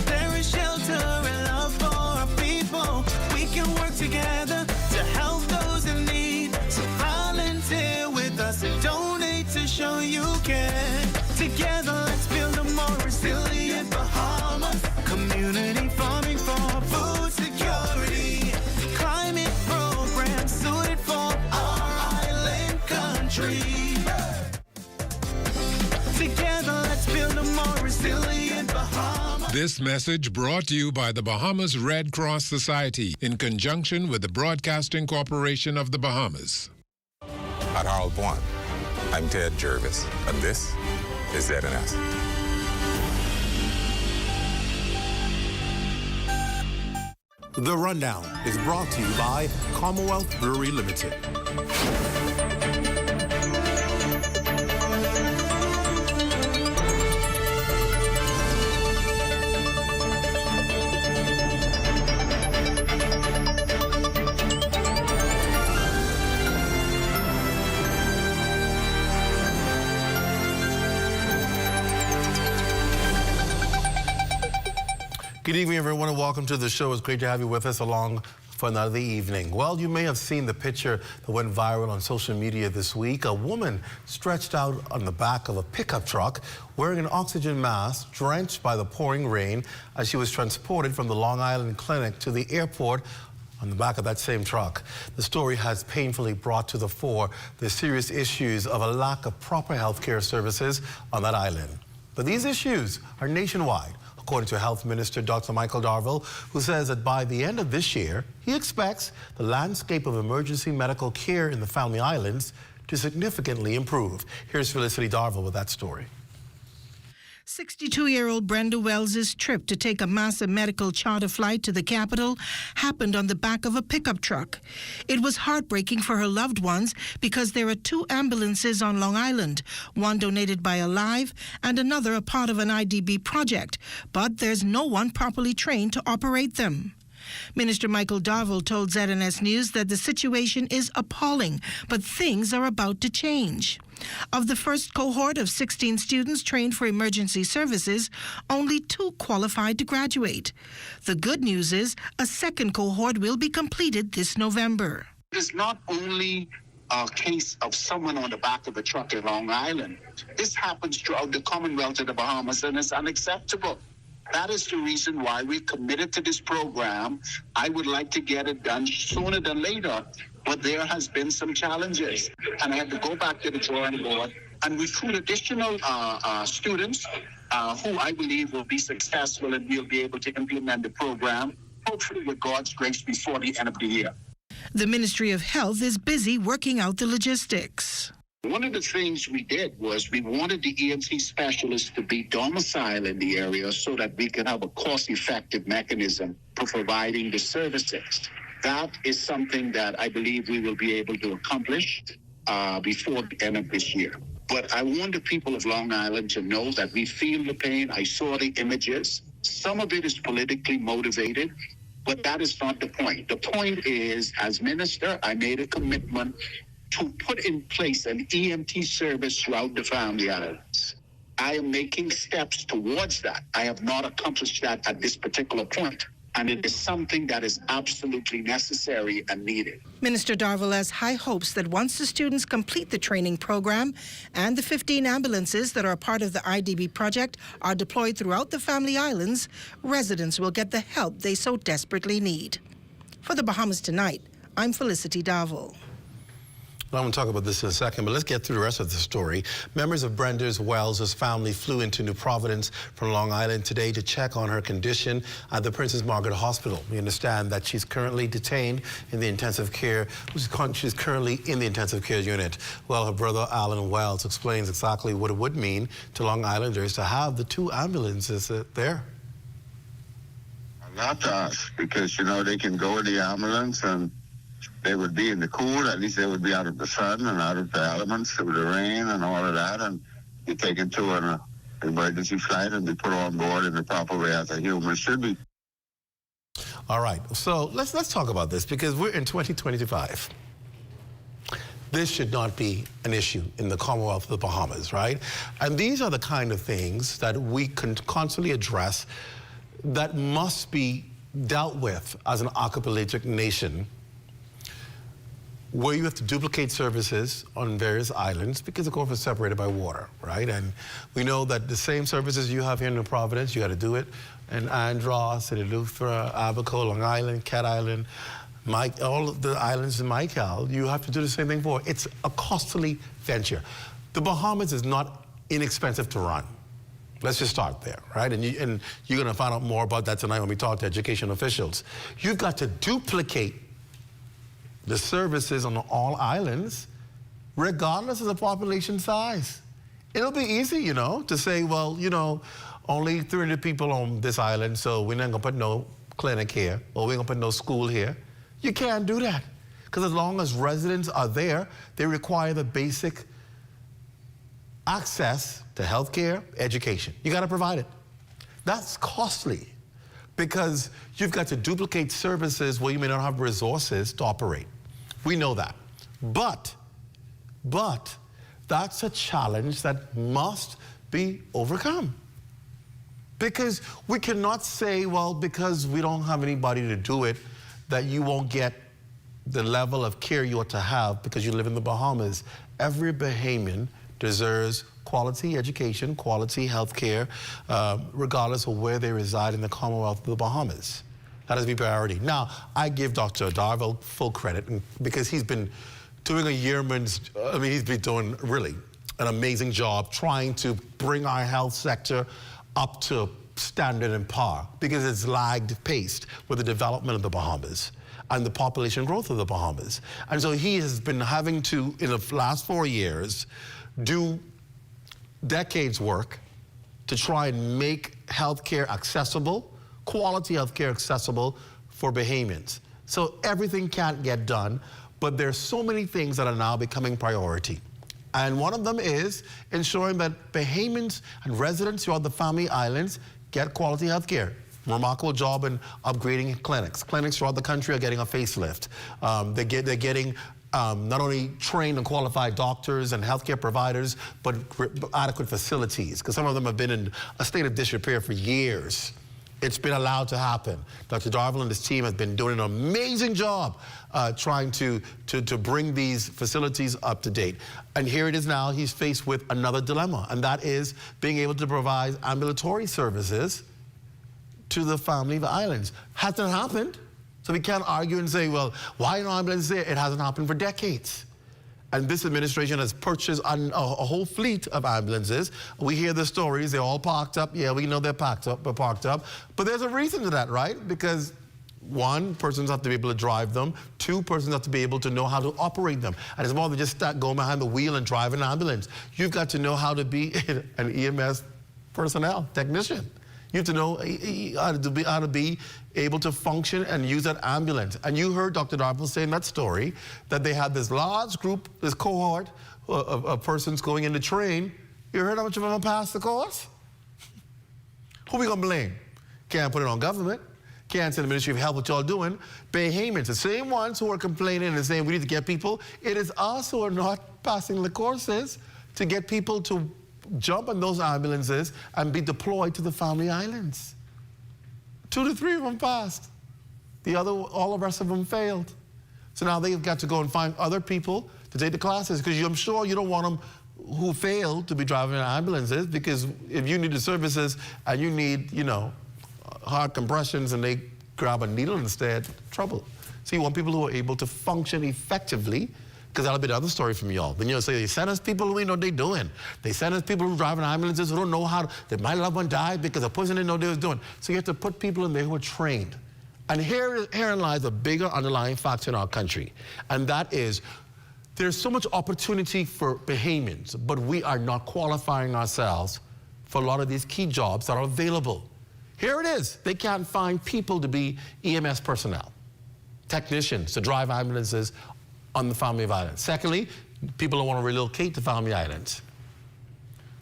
Speaker 16: There is shelter and love for our people. We can work together to help those in need. So volunteer with us and donate to show you care. Together, let's build a more resilient Bahamas. Community farming for food security. Climate programs suited for our island country. Together, let's build a more resilient Bahamas.
Speaker 4: This message brought to you by the Bahamas Red Cross Society in conjunction with the Broadcasting Corporation of the Bahamas.
Speaker 5: At Harold One, I'm Ted Jervis, and this is ZNS.
Speaker 8: The Rundown is brought to you by Commonwealth Brewery Limited. Good evening, everyone, and welcome to the show. It's great to have you with us along for another evening. Well, you may have seen the picture that went viral on social media this week. A woman stretched out on the back of a pickup truck wearing an oxygen mask, drenched by the pouring rain, as she was transported from the Long Island clinic to the airport on the back of that same truck. The story has painfully brought to the fore the serious issues of a lack of proper health care services on that island. But these issues are nationwide, according to Health Minister Dr. Michael Darville, who says that by the end of this year, he expects the landscape of emergency medical care in the Family Islands to significantly improve. Here's Felicity Darville with that story.
Speaker 6: 62-year-old Brenda Wells' trip to take a massive medical charter flight to the capital happened on the back of a pickup truck. It was heartbreaking for her loved ones because there are 2 ambulances on Long Island, one donated by Alive and another a part of an IDB project, but there's no one properly trained to operate them. Minister Michael Darville told ZNS News that the situation is appalling, but things are about to change. Of the first cohort of 16 students trained for emergency services, only 2 qualified to graduate. The good news is a second cohort will be completed this November.
Speaker 10: It is not only a case of someone on the back of a truck in Long Island. This happens throughout the Commonwealth of the Bahamas, and it's unacceptable. That is the reason why we're committed to this program. I would like to get it done sooner than later, but there has been some challenges. And I had to go back to the drawing board and recruit additional students who I believe will be successful, and we'll be able to implement the program, hopefully with God's grace, before the end of the year.
Speaker 6: The Ministry of Health is busy working out the logistics.
Speaker 10: One of the things we did was we wanted the EMT specialists to be domiciled in the area so that we can have a cost-effective mechanism for providing the services. That is something that I believe we will be able to accomplish before the end of this year. But I want the people of Long Island to know that we feel the pain. I saw the images. Some of it is politically motivated, but that is not the point. The point is, as minister, I made a commitment to put in place an EMT service throughout the Family Islands. I am making steps towards that. I have not accomplished that at this particular point, and it is something that is absolutely necessary and needed.
Speaker 6: Minister Darville has high hopes that once the students complete the training program and the 15 ambulances that are part of the IDB project are deployed throughout the Family Islands, residents will get the help they so desperately need. For the Bahamas Tonight, I'm Felicity Darville.
Speaker 8: I'm going to talk about this in a second, but let's get through the rest of the story. Members of Brenda's Wells' family flew into New Providence from Long Island today to check on her condition at the Princess Margaret Hospital. We understand that she's currently detained in the intensive care. She's currently in the intensive care unit. Well, her brother Alan Wells explains exactly what it would mean to Long Islanders to have the 2 ambulances there.
Speaker 2: A lot to us, because, you know, they can go in the ambulance and they would be in the cool. At least they would be out of the sun and out of the elements, with the rain and all of that, and be taken to an emergency flight and be put on board in the proper way as a human should be.
Speaker 8: All right, so let's talk about this, because we're in 2025. This should not be an issue in the Commonwealth of the Bahamas, right? And these are the kind of things that we can constantly address that must be dealt with as an archipelagic nation, where you have to duplicate services on various islands because, of course, we're separated by water, right? And we know that the same services you have here in New Providence, you got to do it in Andros, in Eleuthera, Abaco, Long Island, Cat Island, all of the islands in Michael. You have to do the same thing for. It's a costly venture. The Bahamas is not inexpensive to run. Let's just start there, right? And you're going to find out more about that tonight when we talk to education officials. You've got to duplicate the services on all islands, regardless of the population size. It'll be easy, you know, to say, well, you know, only 300 people on this island, so we're not going to put no clinic here, or we're going to put no school here. You can't do that, because as long as residents are there, they require the basic access to healthcare, education. You got to provide it. That's costly, because you've got to duplicate services where you may not have resources to operate. We know that. But that's a challenge that must be overcome. Because we cannot say, well, because we don't have anybody to do it, that you won't get the level of care you ought to have because you live in the Bahamas. Every Bahamian deserves quality education, quality health care, regardless of where they reside in the Commonwealth of the Bahamas. That is the priority. Now, I give Dr. Darville full credit because he's been doing he's been doing really an amazing job trying to bring our health sector up to standard and par, because it's lagged pace with the development of the Bahamas and the population growth of the Bahamas. And so he has been having to, in the last 4 years, do decades work to try and make healthcare accessible, quality healthcare accessible for Bahamians. So everything can't get done, but there's so many things that are now becoming priority. And one of them is ensuring that Bahamians and residents throughout the Family Islands get quality healthcare. Remarkable job in upgrading clinics. Clinics throughout the country are getting a facelift. They're getting not only trained and qualified doctors and healthcare providers, but adequate facilities, because some of them have been in a state of disrepair for years. It's been allowed to happen. Dr. Darville and his team have been doing an amazing job trying to bring these facilities up to date. And here it is now, he's faced with another dilemma, and that is being able to provide ambulatory services to the Family Islands. Hasn't happened. So we can't argue and say, well, why no ambulance there? It hasn't happened for decades. And this administration has purchased a whole fleet of ambulances. We hear the stories, they're all parked up. Yeah, we know they're parked up. But there's a reason to that, right? Because one, persons have to be able to drive them. Two, persons have to be able to know how to operate them. And it's more than just going behind the wheel and drive an ambulance. You've got to know how to be an EMS personnel, technician. You have to know how to be able to function and use that ambulance. And you heard Dr. Darville say in that story that they had this large group, this cohort of persons going in to train. You heard how much of them passed the course? Who we gonna blame? Can't put it on government. Can't say the Ministry of Health what y'all doing. Bahamians, the same ones who are complaining and saying we need to get people, it is us who are not passing the courses to get people to jump on those ambulances and be deployed to the Family Islands. 2 to 3 of them passed. All the rest of them failed. So now they've got to go and find other people to take the classes, because I'm sure you don't want them who failed to be driving ambulances, because if you need the services and you need, hard compressions and they grab a needle instead, trouble. So you want people who are able to function effectively Because that'll be the other story from y'all. Then you'll say, they send us people who we know what they're doing. They send us people who drive in ambulances who don't know how that my loved one died because a person didn't know what they was doing. So you have to put people in there who are trained. And herein lies a bigger underlying factor in our country. And that is, there's so much opportunity for Bahamians, but we are not qualifying ourselves for a lot of these key jobs that are available. Here it is. They can't find people to be EMS personnel, technicians to drive ambulances on the Family Islands. Secondly, people don't want to relocate to Family Islands.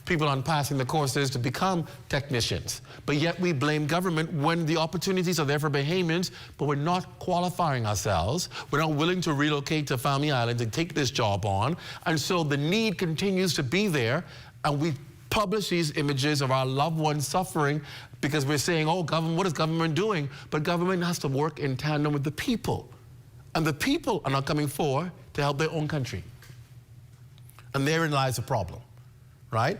Speaker 8: People aren't passing the courses to become technicians. But yet we blame government when the opportunities are there for Bahamians, but we're not qualifying ourselves. We're not willing to relocate to Family Islands and take this job on. And so the need continues to be there, and we publish these images of our loved ones suffering because we're saying, oh, government, what is government doing? But government has to work in tandem with the people. And the people are not coming forward to help their own country. And therein lies the problem, right?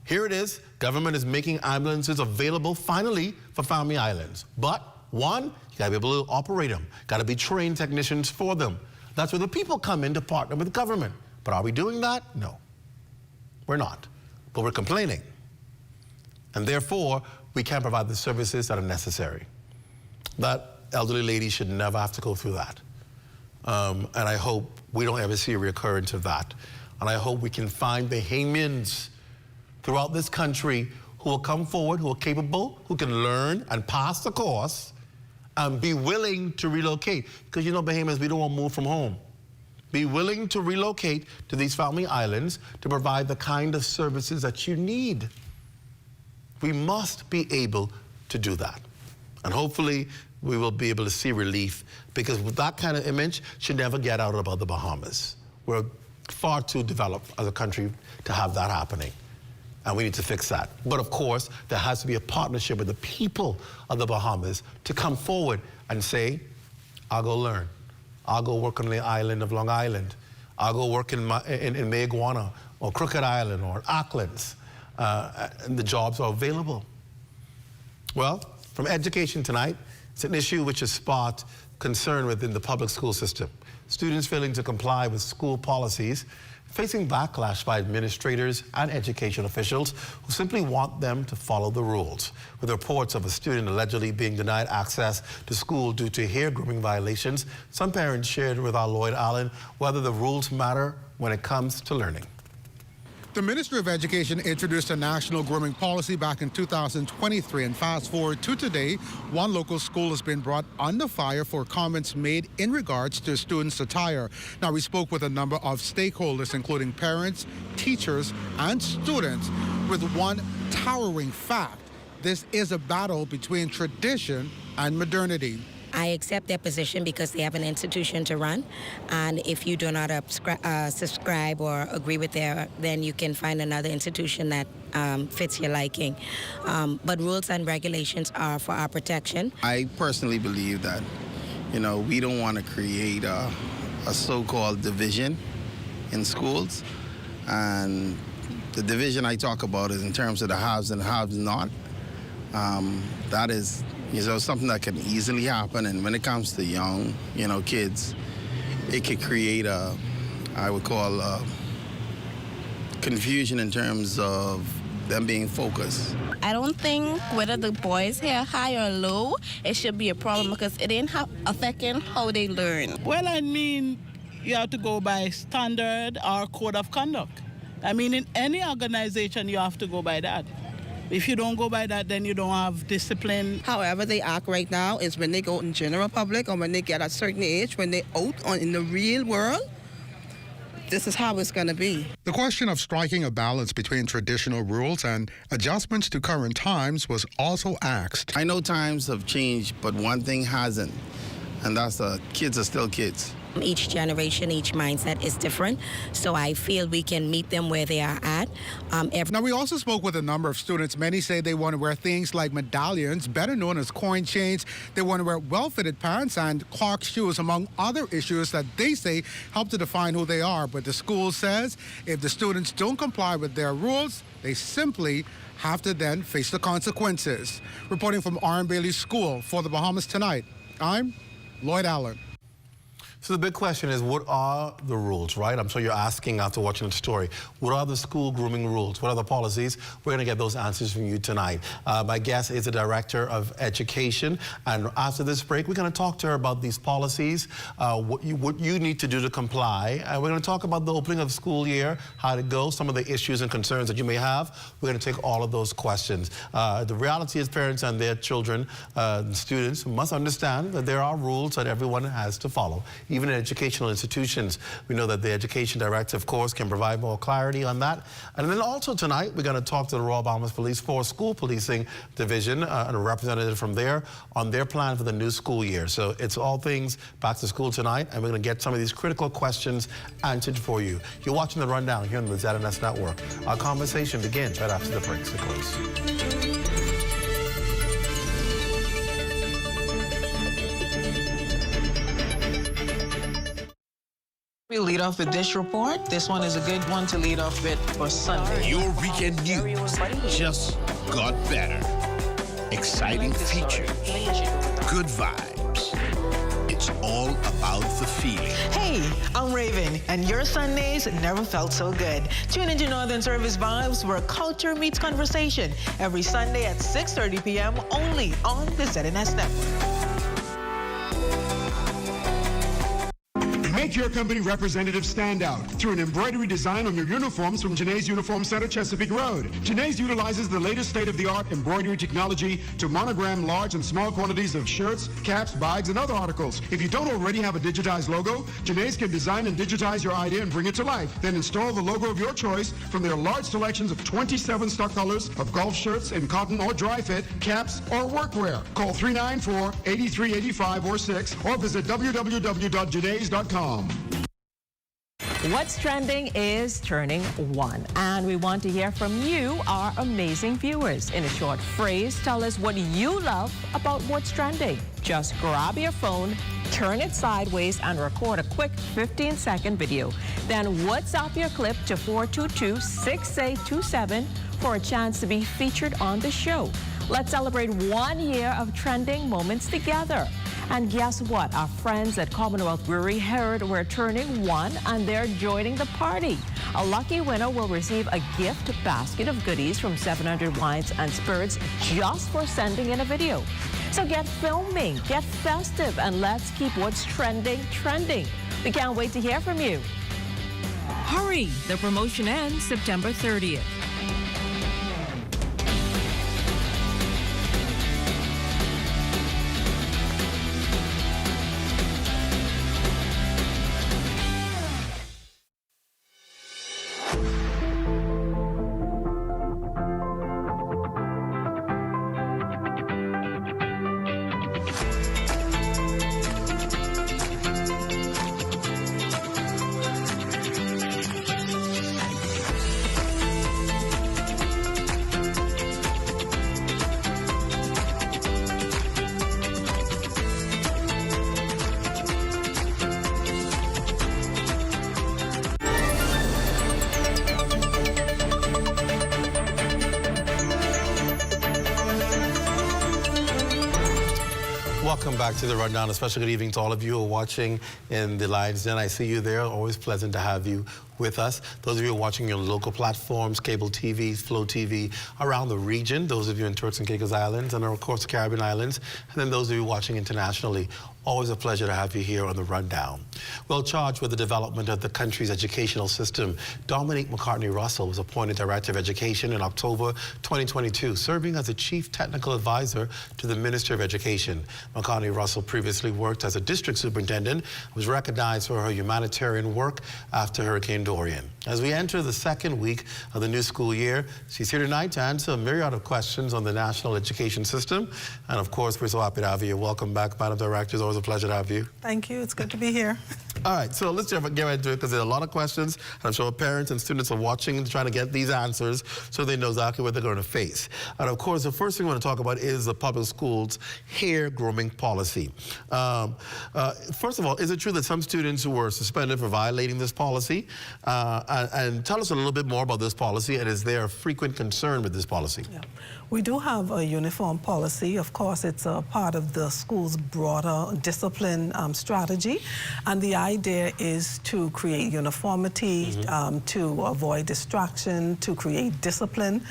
Speaker 8: Here it is, government is making ambulances available finally for Family Islands. But one, you gotta be able to operate them, gotta be trained technicians for them. That's where the people come in to partner with government. But are we doing that? No, we're not. But we're complaining. And therefore, we can't provide the services that are necessary. That elderly lady should never have to go through that. And I hope we don't ever see a reoccurrence of that. And I hope we can find Bahamians throughout this country who will come forward, who are capable, who can learn and pass the course and be willing to relocate. Because you know, Bahamians, we don't want to move from home. Be willing to relocate to these Family Islands to provide the kind of services that you need. We must be able to do that. And hopefully, we will be able to see relief, because that kind of image should never get out about the Bahamas. We're far too developed as a country to have that happening, and we need to fix that. But of course, there has to be a partnership with the people of the Bahamas to come forward and say, I'll go learn. I'll go work on the island of Long Island. I'll go work in Mayagüana or Crooked Island or Auckland. And the jobs are available. Well, from education tonight, it's an issue which has sparked concern within the public school system. Students failing to comply with school policies, facing backlash by administrators and education officials who simply want them to follow the rules. With reports of a student allegedly being denied access to school due to hair grooming violations, some parents shared with our Lloyd Allen whether the rules matter when it comes to learning.
Speaker 11: The Ministry of Education introduced a national grooming policy back in 2023, and fast forward to today, one local school has been brought under fire for comments made in regards to students' attire. Now, we spoke with a number of stakeholders, including parents, teachers, and students, with one towering fact: this is a battle between tradition and modernity.
Speaker 12: I accept their position because they have an institution to run, and if you do not subscribe or agree with then you can find another institution that fits your liking. But rules and regulations are for our protection.
Speaker 13: I personally believe that, we don't want to create a so-called division in schools, and the division I talk about is in terms of the haves and haves not. That is something that can easily happen, and when it comes to young, kids, it could create I would call confusion in terms of them being focused.
Speaker 15: I don't think whether the boys hair high or low, it should be a problem because it ain't affecting how they learn.
Speaker 21: Well, I mean, you have to go by standard or code of conduct. I mean, in any organization, you have to go by that. If you don't go by that, then you don't have discipline.
Speaker 24: However they act right now is when they go in general public or when they get a certain age, when they out in the real world, this is how it's going to be.
Speaker 11: The question of striking a balance between traditional rules and adjustments to current times was also asked.
Speaker 13: I know times have changed, but one thing hasn't, and that's kids are still kids.
Speaker 12: Each generation, each mindset is different, so I feel we can meet them where they are at.
Speaker 11: Now, we also spoke with a number of students. Many say they want to wear things like medallions, better known as coin chains. They want to wear well-fitted pants and clock shoes, among other issues that they say help to define who they are. But the school says if the students don't comply with their rules, they simply have to then face the consequences. Reporting from R. M. Bailey School for the Bahamas Tonight, I'm Lloyd Allen.
Speaker 8: So the big question is, what are the rules, right? I'm sure you're asking after watching the story. What are the school grooming rules? What are the policies? We're going to get those answers from you tonight. My guest is the Director of Education, and after this break, we're going to talk to her about these policies, what you need to do to comply, and we're going to talk about the opening of the school year, how to go, some of the issues and concerns that you may have. We're going to take all of those questions. The reality is parents and their children, students, must understand that there are rules that everyone has to follow. Even in educational institutions, we know that the Education Director, of course, can provide more clarity on that. And then also tonight, we're going to talk to the Royal Bahamas Police Force School Policing Division and a representative from there on their plan for the new school year. So it's all things back to school tonight, and we're going to get some of these critical questions answered for you. You're watching The Rundown here on the ZNS Network. Our conversation begins right after the break. Stay close.
Speaker 9: We lead off with this report. This one is a good one to lead off with for Sunday.
Speaker 17: Your weekend news just got better. Exciting features, good vibes. It's all about the feeling.
Speaker 9: Hey, I'm Raven, and your Sundays never felt so good. Tune into Northern Service Vibes, where culture meets conversation, every Sunday at 6:30 p.m. only on the ZNS Network.
Speaker 18: Make your company representative stand out through an embroidery design on your uniforms from Janae's Uniform Center, Chesapeake Road. Janae's utilizes the latest state-of-the-art embroidery technology to monogram large and small quantities of shirts, caps, bags, and other articles. If you don't already have a digitized logo, Janae's can design and digitize your idea and bring it to life. Then install the logo of your choice from their large selections of 27 stock colors of golf shirts in cotton or dry fit, caps, or workwear. Call 394-8385 or 6 or visit www.janaes.com.
Speaker 19: What's Trending is turning 1, and we want to hear from you, our amazing viewers. In a short phrase, tell us what you love about What's Trending. Just grab your phone, turn it sideways, and record a quick 15-second video. Then WhatsApp your clip to 422-6827 for a chance to be featured on the show. Let's celebrate 1 year of trending moments together. And guess what? Our friends at Commonwealth Brewery heard we're turning 1 and they're joining the party. A lucky winner will receive a gift basket of goodies from 700 Wines and Spirits just for sending in a video. So get filming, get festive, and let's keep What's Trending trending. We can't wait to hear from you.
Speaker 25: Hurry! The promotion ends September 30th.
Speaker 8: Welcome back to The Rundown. A special good evening to all of you who are watching in the Lions Den. I see you there. Always pleasant to have you with us. Those of you who are watching your local platforms, cable TV, Flow TV, around the region, those of you in Turks and Caicos Islands, and of course, Caribbean Islands, and then those of you watching internationally, always a pleasure to have you here on The Rundown. Well, charged with the development of the country's educational system, Dominique McCartney-Russell was appointed Director of Education in October 2022, serving as the Chief Technical Advisor to the Minister of Education. McCartney-Russell previously worked as a District Superintendent, was recognized for her humanitarian work after Hurricane Dorian. As we enter the second week of the new school year, she's here tonight to answer a myriad of questions on the national education system. And of course, we're so happy to have you. Welcome back, Madam Director. It's always a pleasure to have you.
Speaker 24: Thank you. It's good to be here.
Speaker 8: All right, so let's get right into it because there are a lot of questions. And I'm sure parents and students are watching and trying to get these answers so they know exactly what they're going to face. And of course, the first thing we want to talk about is the public schools' hair grooming policy. First of all, is it true that some students were suspended for violating this policy? And tell us a little bit more about this policy, and is there a frequent concern with this policy?
Speaker 1: Yeah. We do have a uniform policy. Of course, it's a part of the school's broader discipline strategy. And the idea is to create uniformity, to avoid distraction, to create discipline.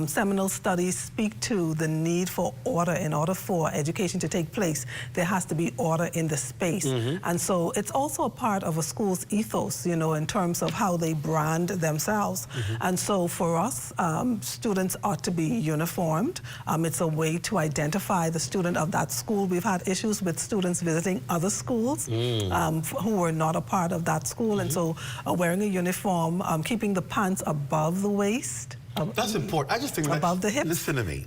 Speaker 1: Seminal studies speak to the need for order. In order for education to take place, there has to be order in the space. And so it's also a part of a school's ethos, you know, in terms of how they brand themselves. And so for us, students ought to be uniformed. It's a way to identify the student of that school. We've had issues with students visiting other schools who were not a part of that school. And so wearing a uniform, keeping the pants above the waist.
Speaker 8: That's important. I just think
Speaker 1: above the hips.
Speaker 8: Listen to me.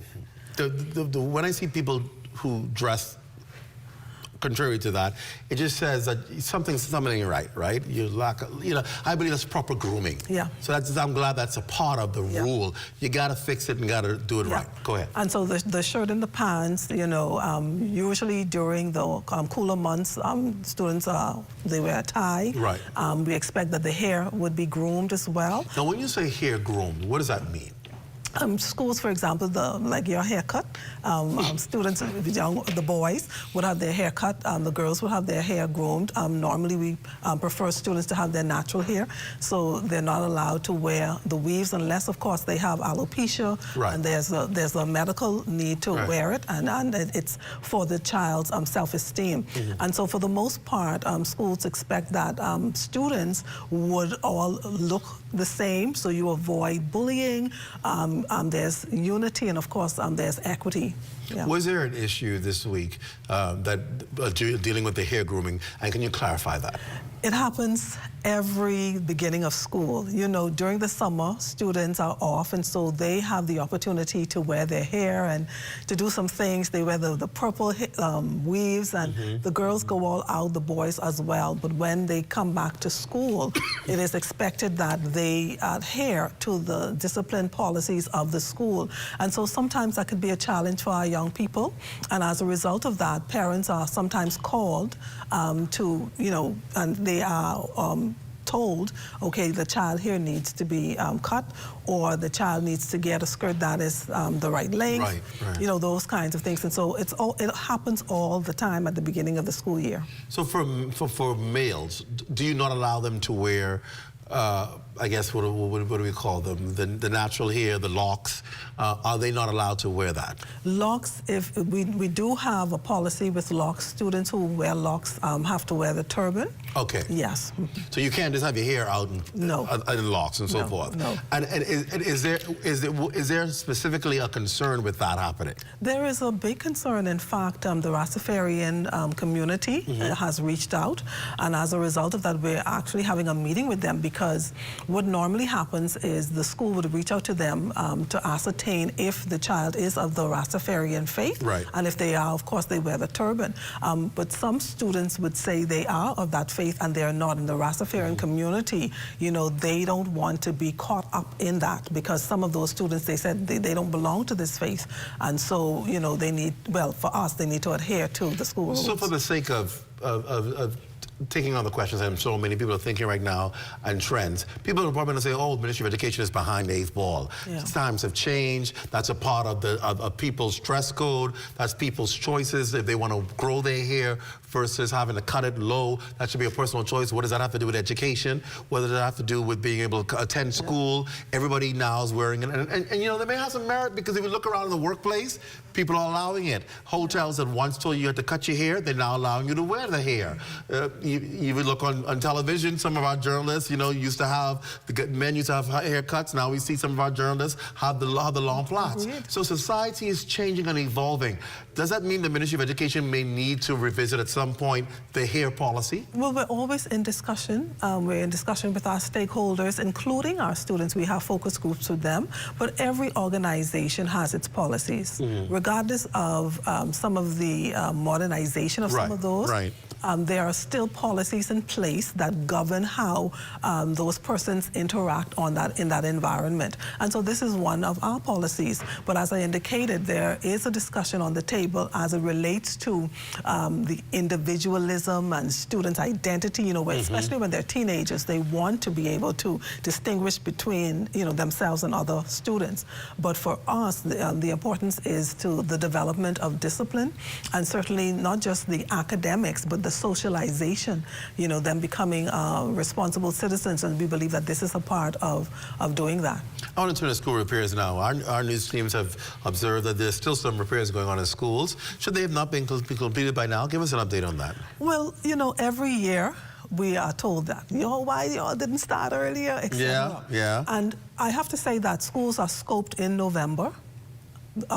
Speaker 8: When I see people who dress contrary to that, it just says that something ain't right? You lack, you know, I believe that's proper grooming.
Speaker 1: Yeah.
Speaker 8: So I'm glad that's a part of the rule. You gotta fix it and gotta do it right. Go ahead.
Speaker 1: And so the shirt and the pants, you know, usually during the cooler months, students, they wear a tie.
Speaker 8: Right.
Speaker 1: We expect that the hair would be groomed as well.
Speaker 8: Now, when you say hair groomed, what does that mean?
Speaker 1: Schools, for example, like your haircut, students, the boys would have their hair cut, the girls would have their hair groomed. Normally, we prefer students to have their natural hair, so they're not allowed to wear the weaves unless, of course, they have alopecia, and there's a medical need to wear it, and it's for the child's self-esteem. And so, for the most part, schools expect that students would all look the same, so you avoid bullying. There's unity, and of course, there's equity. Yeah.
Speaker 8: Was there an issue this week dealing with the hair grooming, and can you clarify that?
Speaker 1: It happens every beginning of school. You know, during the summer, students are off, and so they have the opportunity to wear their hair and to do some things. They wear the purple weaves, and the girls go all out, the boys as well. But when they come back to school, it is expected that they adhere to the discipline policies of the school. And so sometimes that could be a challenge for our young people. And as a result of that, parents are sometimes called to, you know, and they are told, okay, the child here needs to be cut, or the child needs to get a skirt that is the right length, you know, those kinds of things. And so it happens all the time at the beginning of the school year.
Speaker 8: So for males, do you not allow them to wear, I guess, what do we call them? The natural hair, the locks. Are they not allowed to wear that?
Speaker 1: Locks, if we do have a policy with locks. Students who wear locks have to wear the turban.
Speaker 8: Okay.
Speaker 1: Yes.
Speaker 8: So you can't just have your hair out in locks and so forth.
Speaker 1: No.
Speaker 8: And is there specifically a concern with that happening?
Speaker 1: There is a big concern. In fact, the Rastafarian community has reached out, and as a result of that, we're actually having a meeting with them, because what normally happens is the school would reach out to them to ascertain if the child is of the Rastafarian faith, and if they are, of course, they wear the turban. But some students would say they are of that faith and they're not. In the Rastafarian community, you know, they don't want to be caught up in that, because some of those students, they said they don't belong to this faith, and so, you know, they need, well, for us, they need to adhere to the school rules.
Speaker 8: So for the sake of taking on the questions that so many people are thinking right now and trends, people are probably going to say, oh, the Ministry of Education is behind the 8th ball. Times have changed. That's a part of people's dress code. That's people's choices. If they want to grow their hair versus having to cut it low, that should be a personal choice. What does that have to do with education? What does that have to do with being able to attend school? Everybody now is wearing it. And you know, they may have some merit, because if you look around in the workplace, people are allowing it. Hotels that once told you had to cut your hair, they're now allowing you to wear the hair. You would look on television, some of our journalists, you know, used to have, men used to have haircuts. Now we see some of our journalists have the long plaits. So society is changing and evolving. Does that mean the Ministry of Education may need to revisit at some point the hair policy?
Speaker 1: Well, we're always in discussion. We're in discussion with our stakeholders, including our students. We have focus groups with them. But every organization has its policies, regardless of some of the modernization of some of those. there are still policies in place that govern how those persons interact in that environment. And so this is one of our policies. But as I indicated, there is a discussion on the table as it relates to the individualism and students' identity, especially when they're teenagers, they want to be able to distinguish between, themselves and other students. But for us, the importance is to the development of discipline, and certainly not just the academics, but the socialization, them becoming responsible citizens, and we believe that this is a part of doing that.
Speaker 8: I want to turn to school repairs now. Our news teams have observed that there's still some repairs going on in schools. Should they have not been completed by now? Give us an update on that.
Speaker 1: Well, every year we are told that, why y'all didn't start earlier, etc.
Speaker 8: Yeah.
Speaker 1: And I have to say that schools are scoped in November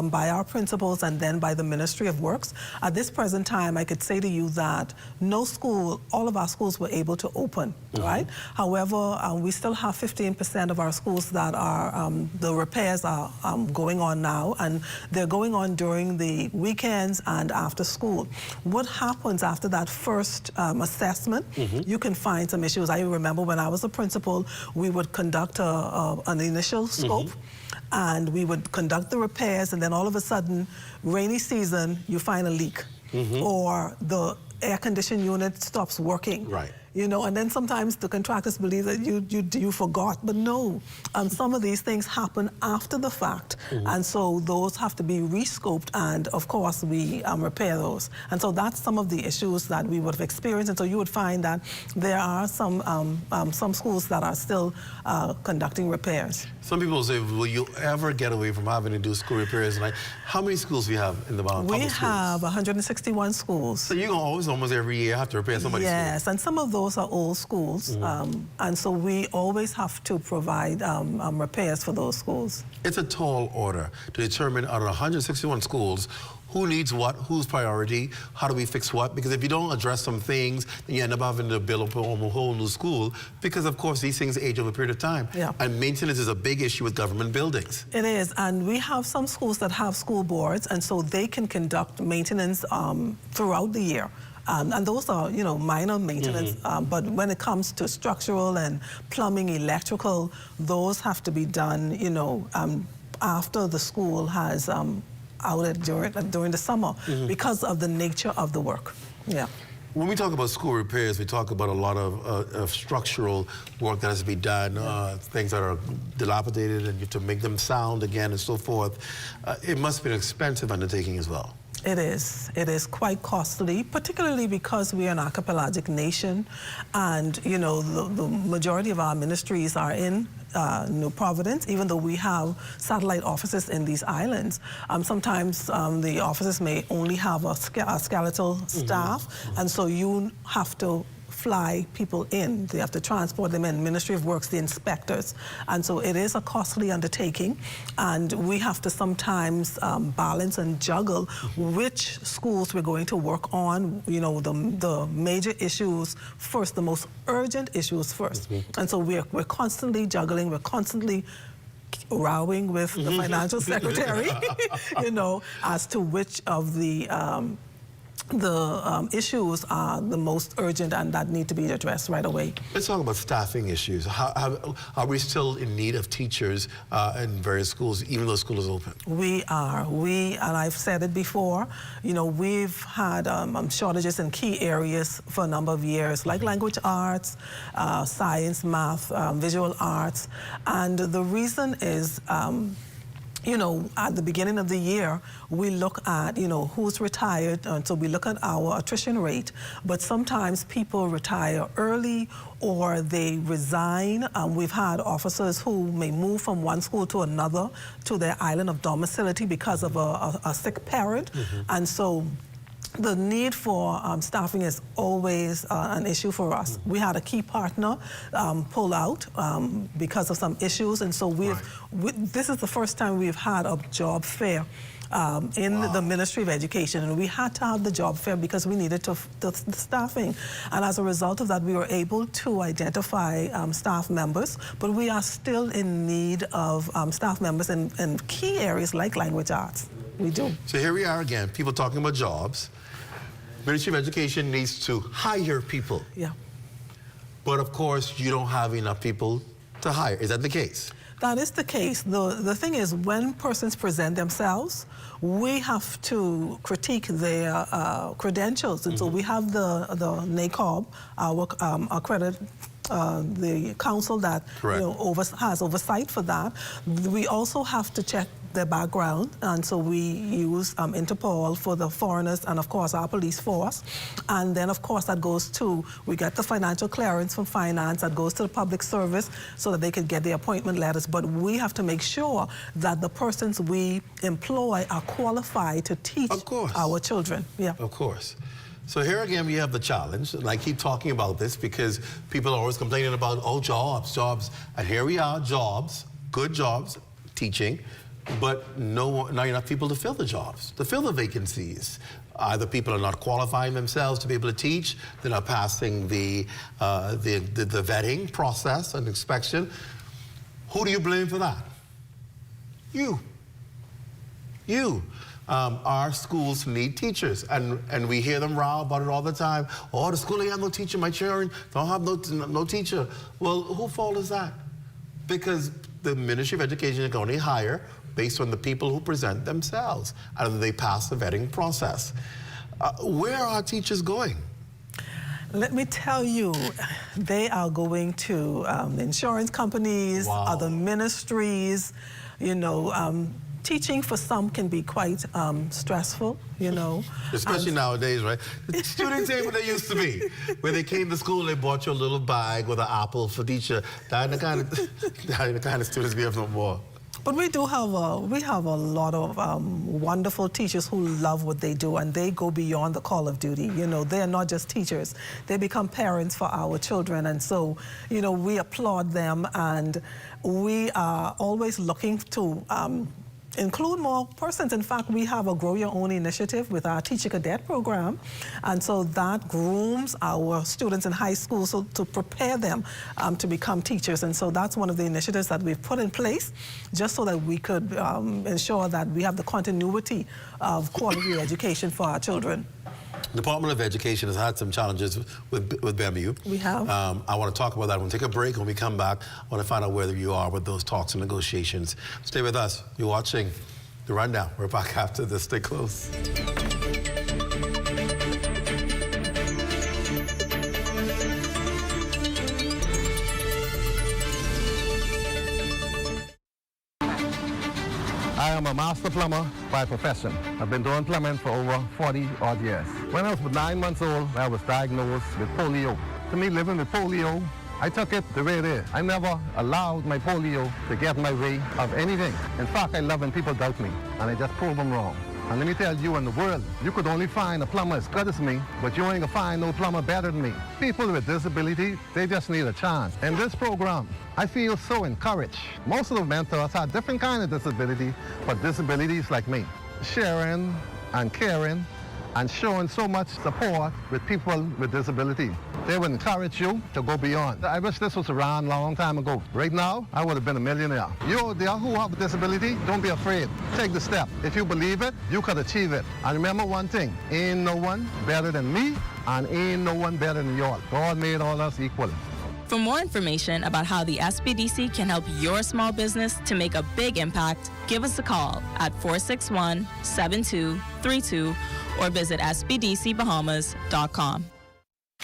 Speaker 1: by our principals and then by the Ministry of Works. At this present time, I could say to you that all of our schools were able to open, right? However, we still have 15% of our schools that are, the repairs are going on now, and they're going on during the weekends and after school. What happens after that first assessment, you can find some issues. I remember when I was a principal, we would conduct an initial scope, and we would conduct the repairs, and then all of a sudden, rainy season, you find a leak, or the air conditioning unit stops working.
Speaker 8: Right.
Speaker 1: And then sometimes the contractors believe that you forgot, but no. Some of these things happen after the fact, and so those have to be rescoped, and of course we repair those. And so that's some of the issues that we would have experienced, and so you would find that there are some schools that are still conducting repairs.
Speaker 8: Some people say, will you ever get away from having to do school repairs? Like, how many schools do you have in the Bahamas?
Speaker 1: We have 161 schools.
Speaker 8: So you're going to always, almost every year, have to repair somebody's school?
Speaker 1: Yes, and some of those are old schools, and so we always have to provide repairs for those schools.
Speaker 8: It's a tall order to determine out of 161 schools who needs what, who's priority, how do we fix what? Because if you don't address some things, then you end up having to build up a whole new school, because of course these things age over a period of time.
Speaker 1: Yeah.
Speaker 8: And maintenance is a big issue with government buildings.
Speaker 1: It is, and we have some schools that have school boards, and so they can conduct maintenance throughout the year. And those are, minor maintenance, but when it comes to structural and plumbing, electrical, those have to be done, after the school has outed during the summer, because of the nature of the work. Yeah.
Speaker 8: When we talk about school repairs, we talk about a lot of structural work that has to be done, things that are dilapidated, and you have to make them sound again and so forth. It must be an expensive undertaking as well.
Speaker 1: It is. It is quite costly, particularly because we are an archipelagic nation, and the majority of our ministries are in New Providence, even though we have satellite offices in these islands. Sometimes the offices may only have a skeletal staff, and so you have to fly people in. They have to transport them in. Ministry of Works, the inspectors. And so it is a costly undertaking, and we have to sometimes balance and juggle which schools we're going to work on, the major issues first, the most urgent issues first. And so we're constantly juggling, we're constantly rowing with the financial secretary, as to which of the issues are the most urgent and that need to be addressed right away.
Speaker 8: Let's talk about staffing issues. Are we still in need of teachers in various schools, even though school is open?
Speaker 1: We are. And I've said it before, we've had shortages in key areas for a number of years, like language arts, science, math, visual arts. And the reason is, at the beginning of the year, we look at, who's retired, and so we look at our attrition rate, but sometimes people retire early or they resign. We've had officers who may move from one school to another to their island of domicility because of a sick parent, and so the need for staffing is always an issue for us. We had a key partner pull out because of some issues, and so this is the first time we've had a job fair in the Ministry of Education, and we had to have the job fair because we needed the staffing. And as a result of that, we were able to identify staff members, but we are still in need of staff members in key areas like language arts. We do.
Speaker 8: So here we are again, people talking about jobs. Ministry of Education needs to hire people.
Speaker 1: Yeah.
Speaker 8: But of course, you don't have enough people to hire. Is that the case?
Speaker 1: That is the case. The thing is, when persons present themselves, we have to critique their credentials. And so we have the NACOB, our the council that has oversight for that. We also have to check their background, and so we use Interpol for the foreigners and of course our police force. And then of course that goes to, we get the financial clearance from finance, that goes to the public service so that they can get the appointment letters. But we have to make sure that the persons we employ are qualified to teach our children. Yeah.
Speaker 8: Of course. So here again, we have the challenge, and I keep talking about this because people are always complaining about, oh, jobs. And here we are, jobs, good jobs, teaching, but not enough people to fill the jobs, to fill the vacancies. Either people are not qualifying themselves to be able to teach, they're not passing the vetting process and inspection. Who do you blame for that? You. Our schools need teachers, and we hear them row about it all the time. Oh, the school ain't have no teacher, my children don't have no teacher. Well, whose fault is that? Because the Ministry of Education can only hire based on the people who present themselves, and they pass the vetting process. Where are teachers going?
Speaker 1: Let me tell you, they are going to insurance companies, other ministries, teaching for some can be quite stressful,
Speaker 8: Especially nowadays, right? The students ain't what they used to be. When they came to school, they bought you a little bag with an apple for teacher. That ain't the kind of students we have no more.
Speaker 1: But we do have a lot of wonderful teachers who love what they do, and they go beyond the call of duty. They're not just teachers; they become parents for our children, and so we applaud them, and we are always looking to include more persons. In fact, we have a Grow Your Own initiative with our Teacher Cadet program, and so that grooms our students in high school to prepare them to become teachers. And so that's one of the initiatives that we've put in place just so that we could ensure that we have the continuity of quality education for our children.
Speaker 8: The Department of Education has had some challenges with BEMU.
Speaker 1: We have.
Speaker 8: I want to talk about that. We'll take a break. When we come back, I want to find out where you are with those talks and negotiations. Stay with us. You're watching The Rundown. We're back after this. Stay close.
Speaker 3: I am a master plumber by profession. I've been doing plumbing for over 40 odd years. When I was 9 months old, I was diagnosed with polio. To me, living with polio, I took it the way it is. I never allowed my polio to get in my way of anything. In fact, I love when people doubt me, and I just prove them wrong. And let me tell you, in the world, you could only find a plumber as good as me, but you ain't gonna find no plumber better than me. People with disability, they just need a chance. In this program, I feel so encouraged. Most of the mentors have different kind of disability, but disabilities like me. Sharing and caring and showing so much support with people with disability. They would encourage you to go beyond. I wish this was around a long time ago. Right now, I would have been a millionaire. You out there who have a disability, don't be afraid. Take the step. If you believe it, you could achieve it. And remember one thing, ain't no one better than me, and ain't no one better than y'all. God made all us equal.
Speaker 14: For more information about how the SBDC can help your small business to make a big impact, give us a call at 461-7232 or visit sbdcbahamas.com.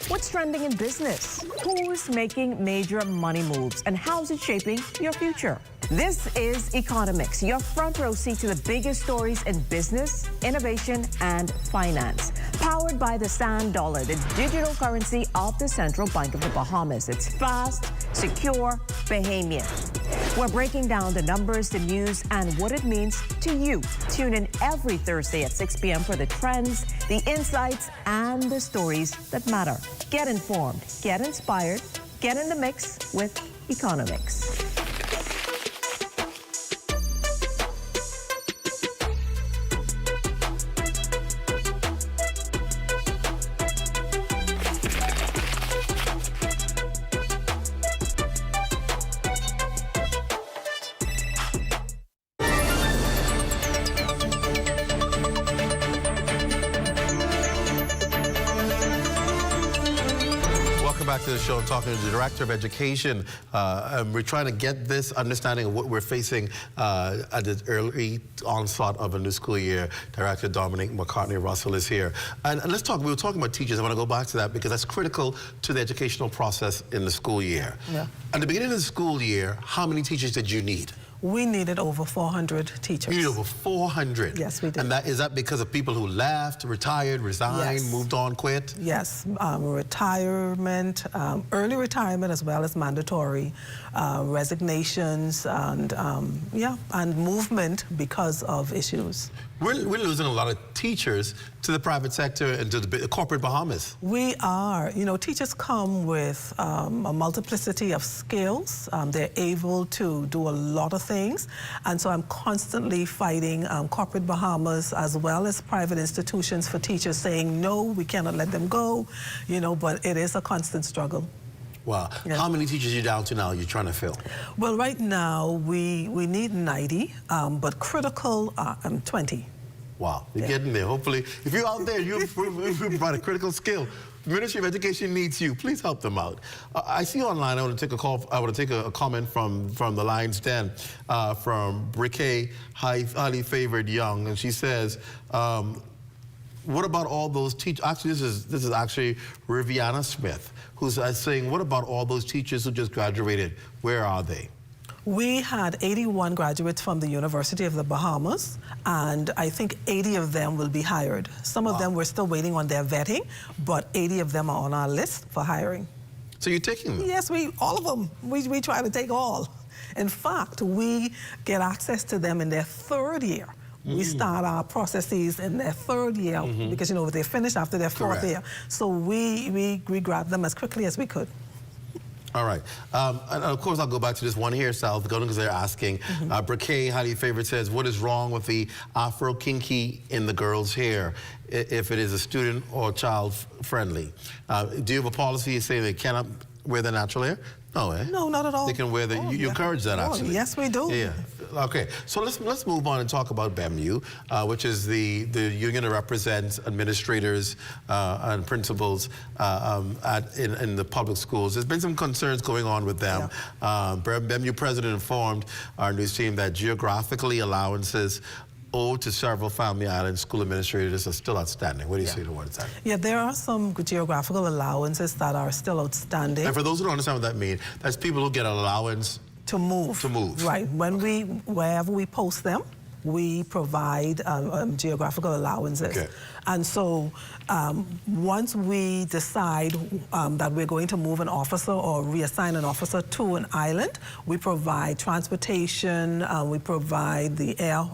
Speaker 19: What's trending in business? Who's making major money moves? And how's it shaping your future? This is Economics, your front row seat to the biggest stories in business, innovation, and finance. Powered by the Sand Dollar, the digital currency of the Central Bank of the Bahamas. It's fast, secure, Bahamian. We're breaking down the numbers, the news, and what it means to you. Tune in every Thursday at 6 p.m. for the trends, the insights, and the stories that matter. Get informed, get inspired, get in the mix with Economics.
Speaker 8: back to the show. I'm talking to the Director of Education. We're trying to get this understanding of what we're facing at the early onslaught of a new school year. Director Dominic McCartney-Russell is here. And let's talk, we were talking about teachers. I want to go back to that because that's critical to the educational process in the school year.
Speaker 1: Yeah.
Speaker 8: At the beginning of the school year, how many teachers did you need?
Speaker 1: We needed over 400 teachers.
Speaker 8: You need over 400?
Speaker 1: Yes, we did.
Speaker 8: And is that because of people who left, retired, resigned,
Speaker 1: yes.
Speaker 8: moved on, quit?
Speaker 1: Yes, retirement, early retirement as well as mandatory, resignations, and and movement because of issues.
Speaker 8: We're losing a lot of teachers to the private sector and to the corporate Bahamas.
Speaker 1: We are. You know, teachers come with a multiplicity of skills. They're able to do a lot of things. And so I'm constantly fighting corporate Bahamas as well as private institutions for teachers saying, no, we cannot let them go. You know, but it is a constant struggle.
Speaker 8: Wow. Yeah. How many teachers are you down to now you're trying to fill?
Speaker 1: Well, right now, we need 90, but critical, 20.
Speaker 8: Wow, you're getting there. Hopefully, if you're out there, you provide a critical skill. The Ministry of Education needs you. Please help them out. I see online, I want to take a call. I want to take a comment from the Lion's Den, from Briquet, highly favored young, and she says, what about all those teachers? Actually, this is actually Riviana Smith, who's saying, what about all those teachers who just graduated? Where are they?
Speaker 1: We had 81 graduates from the University of the Bahamas, and I think 80 of them will be hired. Some of them we're still waiting on their vetting, but 80 of them are on our list for hiring.
Speaker 8: So you're taking them?
Speaker 1: Yes, all of them. We try to take all. In fact, we get access to them in their third year. We start our processes in their third year because, you know, they finish after their fourth year. So we grab them as quickly as we could.
Speaker 8: All right. And of course, I'll go back to this one here, South, because they're asking. Briquet, highly favored, says, what is wrong with the Afro kinky in the girls' hair if it is a student or child friendly? Do you have a policy saying they cannot wear their natural hair? No, eh?
Speaker 1: No, not at all.
Speaker 8: They can wear the, you encourage that, actually.
Speaker 1: Yes, we do.
Speaker 8: Yeah. Okay, so let's move on and talk about BEMU, which is the union that represents administrators and principals in the public schools. There's been some concerns going on with them. BEMU president informed our news team that geographically allowances owed to several Family Island school administrators are still outstanding. What do you say towards that?
Speaker 1: Yeah, there are some geographical allowances that are still outstanding.
Speaker 8: And for those who don't understand what that means, that's people who get an allowance
Speaker 1: to move.
Speaker 8: To move.
Speaker 1: Right. Wherever we post them, we provide geographical allowances.
Speaker 8: Okay.
Speaker 1: And so once we decide that we're going to move an officer or reassign an officer to an island, we provide transportation, we provide the air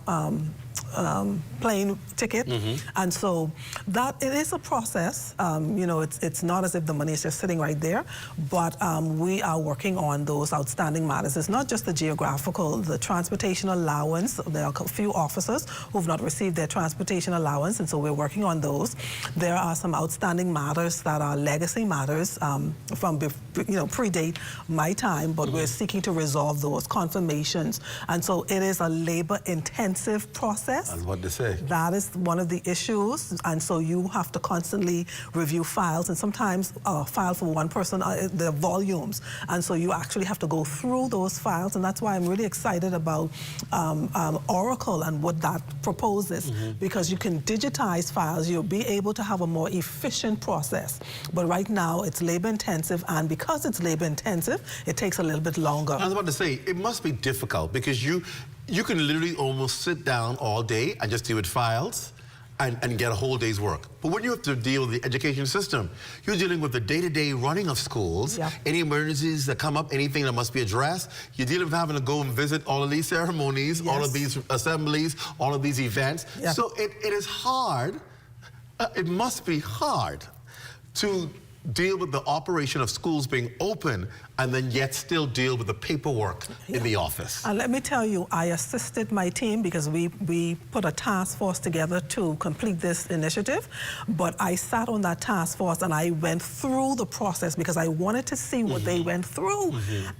Speaker 1: plane ticket. And so that it is a process. You know, it's not as if the money is just sitting right there, but we are working on those outstanding matters. It's not just the geographical, the transportation allowance. There are a few officers who've not received their transportation allowance, and so we're working on those. There are some outstanding matters that are legacy matters from, predate my time, but we're seeking to resolve those confirmations. And so it is a labor-intensive process.
Speaker 8: That's what they say.
Speaker 1: That is one of the issues, and so you have to constantly review files, and sometimes a file for one person, the volumes, and so you actually have to go through those files, and that's why I'm really excited about Oracle and what that proposes, because you can digitize files, you'll be able to have a more efficient process, but right now it's labor intensive, and because it's labor intensive, it takes a little bit longer.
Speaker 8: I was about to say, it must be difficult because you can literally almost sit down all day and just deal with files and get a whole day's work. But when you have to deal with the education system, you're dealing with the day-to-day running of schools, any emergencies that come up, anything that must be addressed. You're dealing with having to go and visit all of these ceremonies, all of these assemblies, all of these events. So it is hard, it must be hard to deal with the operation of schools being open and then yet still deal with the paperwork in the office.
Speaker 1: And let me tell you, I assisted my team because we put a task force together to complete this initiative, but I sat on that task force and I went through the process because I wanted to see what they went through.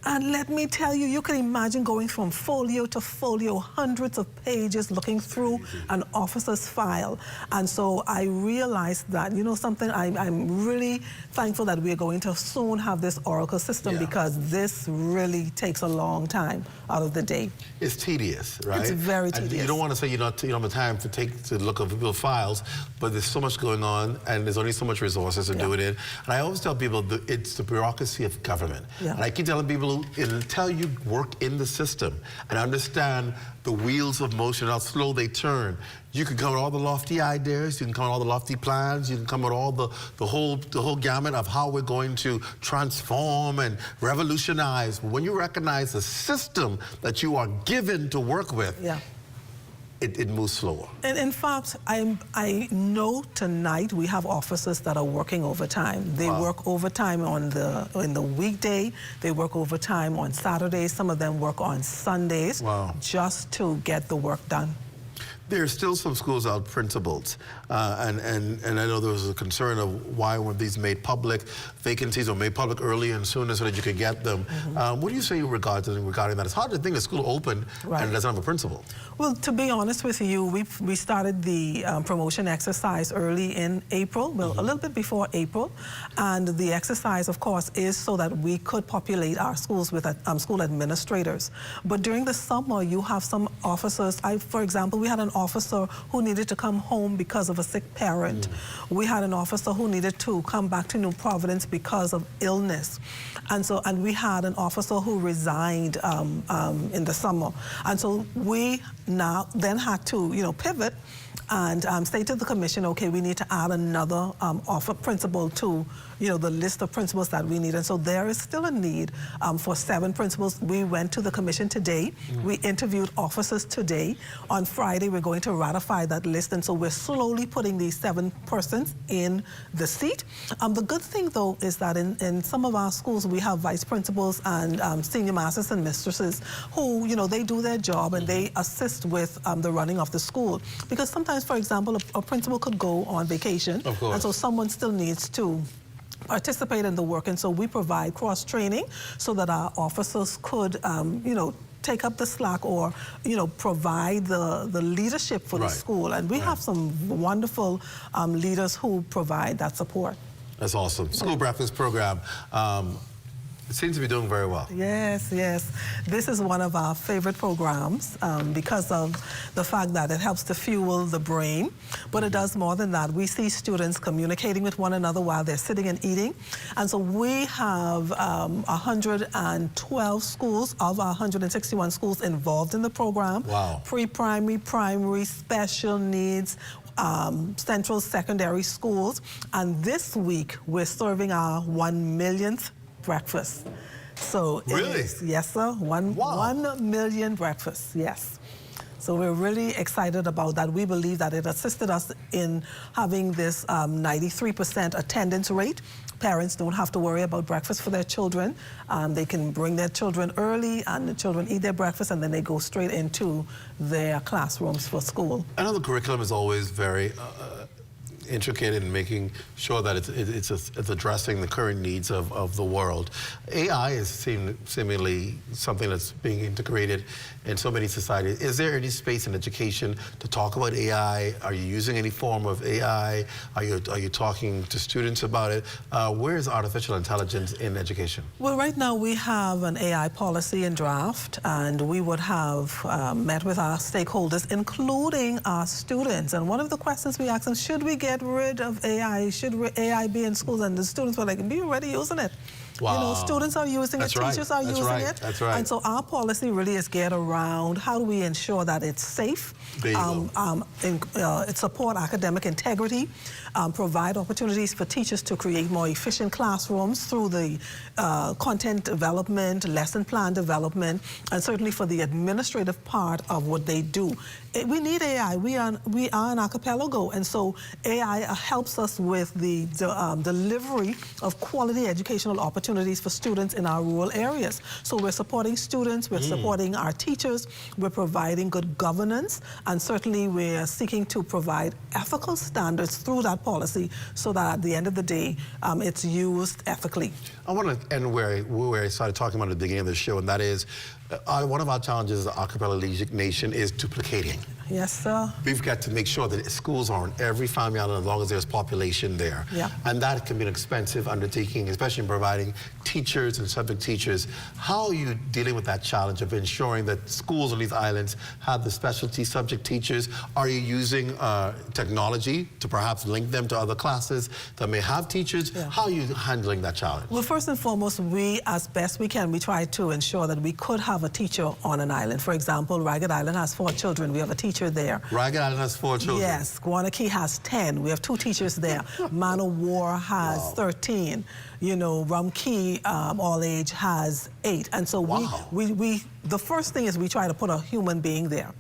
Speaker 1: And let me tell you, you can imagine going from folio to folio, hundreds of pages looking through an officer's file. And so I realized that, you know something, I'm really thankful that we're going to soon have this Oracle system because this really takes a long time out of the day.
Speaker 8: It's tedious, right?
Speaker 1: It's very
Speaker 8: and
Speaker 1: tedious.
Speaker 8: you don't want to say you don't have the time to look over people's files, but there's so much going on, and there's only so much resources to do it in. And I always tell people it's the bureaucracy of government. And I keep telling people, until you work in the system and understand the wheels of motion, how slow they turn, you can come with all the lofty ideas, you can come with all the lofty plans, you can come with all the whole gamut of how we're going to transform and revolutionize. But when you recognize the system that you are given to work with, it moves slower.
Speaker 1: And in fact, I know tonight we have officers that are working overtime. They work overtime in the weekday. They work overtime on Saturdays. Some of them work on Sundays just to get the work done.
Speaker 8: There are still some schools out principals, and I know there was a concern of why weren't these made public, vacancies are made public early and sooner so that you could get them. What do you say regarding that? It's hard to think a school open and it doesn't have a principal.
Speaker 1: Well, to be honest with you, we started the promotion exercise early in April, well, a little bit before April, and the exercise, of course, is so that we could populate our schools with school administrators. But during the summer, you have some officers. For example, we had an officer who needed to come home because of a sick parent. We had an officer who needed to come back to New Providence because of illness. And we had an officer who resigned in the summer. And so we then had to, pivot and say to the commission, okay, we need to add another principal to, the list of principals that we need. And so there is still a need for 7 principals. We went to the commission today. We interviewed officers today. On Friday, we're going to ratify that list. And so we're slowly putting these 7 persons in the seat. The good thing, though, is that in some of our schools, we have vice principals and senior masters and mistresses who, they do their job and they assist with the running of the school. Because sometimes, for example, a principal could go on vacation.
Speaker 8: Of course.
Speaker 1: And so someone still needs to participate in the work. And so we provide cross-training so that our officers could, take up the slack or, provide the leadership for the school. And we have some wonderful leaders who provide that support.
Speaker 8: That's awesome. School breakfast program. It seems to be doing very well.
Speaker 1: Yes, yes. This is one of our favorite programs because of the fact that it helps to fuel the brain. But it does more than that. We see students communicating with one another while they're sitting and eating. And so we have 112 schools of our 161 schools involved in the program.
Speaker 8: Wow.
Speaker 1: Pre-primary, primary, special needs, central secondary schools. And this week, we're serving our 1 millionth breakfast. So
Speaker 8: really?
Speaker 1: Yes, sir. 1 million breakfasts, yes. So we're really excited about that. We believe that it assisted us in having this 93% attendance rate. Parents don't have to worry about breakfast for their children. They can bring their children early and the children eat their breakfast and then they go straight into their classrooms for school.
Speaker 8: I know the curriculum is always very intricate in making sure that it's addressing the current needs of the world. AI is seemingly something that's being integrated in so many societies. Is there any space in education to talk about AI? Are you using any form of AI? Are you talking to students about it? Where is artificial intelligence in education?
Speaker 1: Well, right now we have an AI policy in draft, and we would have met with our stakeholders, including our students. And one of the questions we asked them, should we get rid of AI? Should AI be in schools? And the students were like, be already using it.
Speaker 8: Wow.
Speaker 1: Students are using it, teachers are using it.
Speaker 8: That's right.
Speaker 1: And so our policy really is geared around how do we ensure that it's safe, support academic integrity, provide opportunities for teachers to create more efficient classrooms through the content development, lesson plan development, and certainly for the administrative part of what they do. We need AI. We are an archipelago, and so AI helps us with the delivery of quality educational opportunities for students in our rural areas. So we're supporting students, we're supporting our teachers, we're providing good governance, and certainly we're seeking to provide ethical standards through that policy so that at the end of the day, it's used ethically.
Speaker 8: I want to end where I started talking about at the beginning of the show, and that is one of our challenges as an archipelago nation is duplicating.
Speaker 1: Yes, sir.
Speaker 8: We've got to make sure that schools are on every family island as long as there's population there.
Speaker 1: Yeah.
Speaker 8: And that can be an expensive undertaking, especially in providing teachers and subject teachers. How are you dealing with that challenge of ensuring that schools on these islands have the specialty subject teachers? Are you using technology to perhaps link them to other classes that may have teachers? Yeah. How are you handling that challenge?
Speaker 1: Well, first and foremost, we, as best we can, we try to ensure that we could have a teacher on an island. For example, Ragged Island has 4 children. We have a teacher there.
Speaker 8: Ragged Island has 4 children?
Speaker 1: Yes. Guanakee has 10. We have 2 teachers there. Man of War has 13. You know, Rum Key, all age, has 8. And so we the first thing is we try to put a human being there.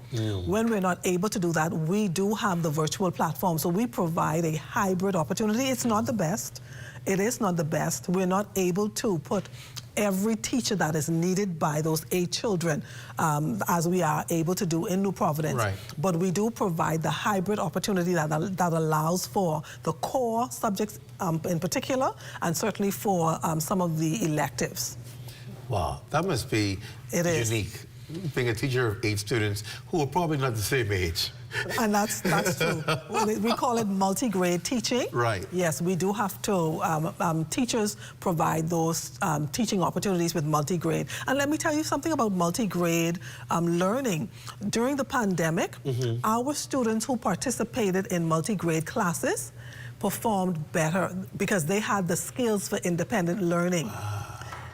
Speaker 1: When we're not able to do that, we do have the virtual platform. So we provide a hybrid opportunity. It's not the best. It is not the best. We're not able to put every teacher that is needed by those 8 children as we are able to do in New Providence. Right. But we do provide the hybrid opportunity that allows for the core subjects in particular, and certainly for some of the electives.
Speaker 8: Wow, that must be unique, being a teacher of 8 students who are probably not the same age.
Speaker 1: And that's true. We call it multi-grade teaching.
Speaker 8: Right.
Speaker 1: Yes, we do have to, teachers provide those teaching opportunities with multi-grade. And let me tell you something about multi-grade learning. During the pandemic, our students who participated in multi-grade classes performed better because they had the skills for independent learning.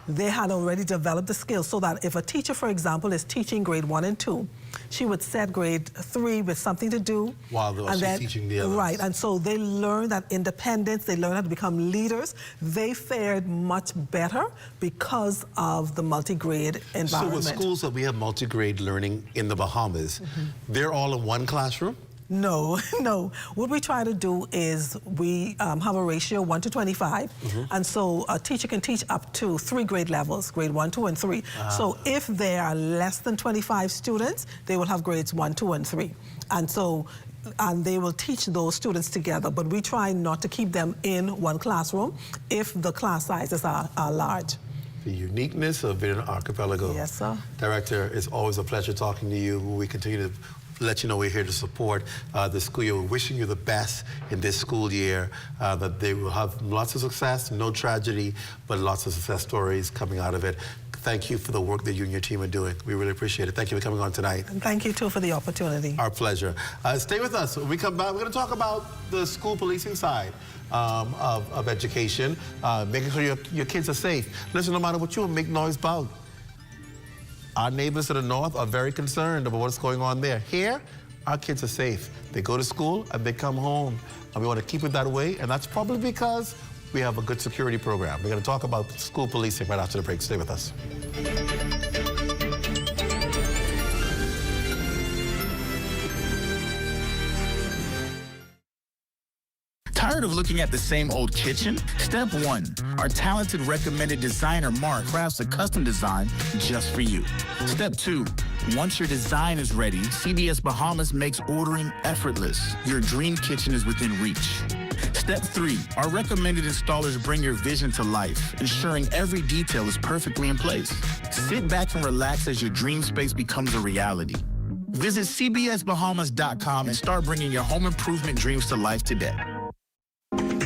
Speaker 1: They had already developed the skills so that if a teacher, for example, is teaching grade 1 and 2, she would set grade 3 with something to do.
Speaker 8: While she's teaching the others.
Speaker 1: Right, and so they learn that independence, they learn how to become leaders. They fared much better because of the multi-grade environment.
Speaker 8: So with schools that we have multi-grade learning in the Bahamas, they're all in one classroom?
Speaker 1: No, no. What we try to do is we have a ratio 1 to 25, and so a teacher can teach up to 3 grade levels, grade 1, 2, and 3. So if there are less than 25 students, they will have grades 1, 2, and 3. And so they will teach those students together, but we try not to keep them in one classroom if the class sizes are large.
Speaker 8: The uniqueness of being an archipelago.
Speaker 1: Yes, sir.
Speaker 8: Director, it's always a pleasure talking to you. We continue to let you know we're here to support the school year. We're wishing you the best in this school year, that they will have lots of success, no tragedy, but lots of success stories coming out of it. Thank you for the work that you and your team are doing. We really appreciate it. Thank you for coming on tonight.
Speaker 1: And thank you, too, for the opportunity.
Speaker 8: Our pleasure. Stay with us. When we come back, we're going to talk about the school policing side of education, making sure your kids are safe. Listen, no matter what you make noise about. Our neighbors to the north are very concerned about what's going on there. Here, our kids are safe. They go to school and they come home. And we want to keep it that way, and that's probably because we have a good security program. We're going to talk about school policing right after the break. Stay with us.
Speaker 7: Tired of looking at the same old kitchen? Step 1. Our talented recommended designer Mark crafts a custom design just for you. Step 2. Once your design is ready, CBS Bahamas makes ordering effortless. Your dream kitchen is within reach. Step 3. Our recommended installers bring your vision to life, ensuring every detail is perfectly in place. Sit back and relax as your dream space becomes a reality. Visit cbsbahamas.com and start bringing your home improvement dreams to life today.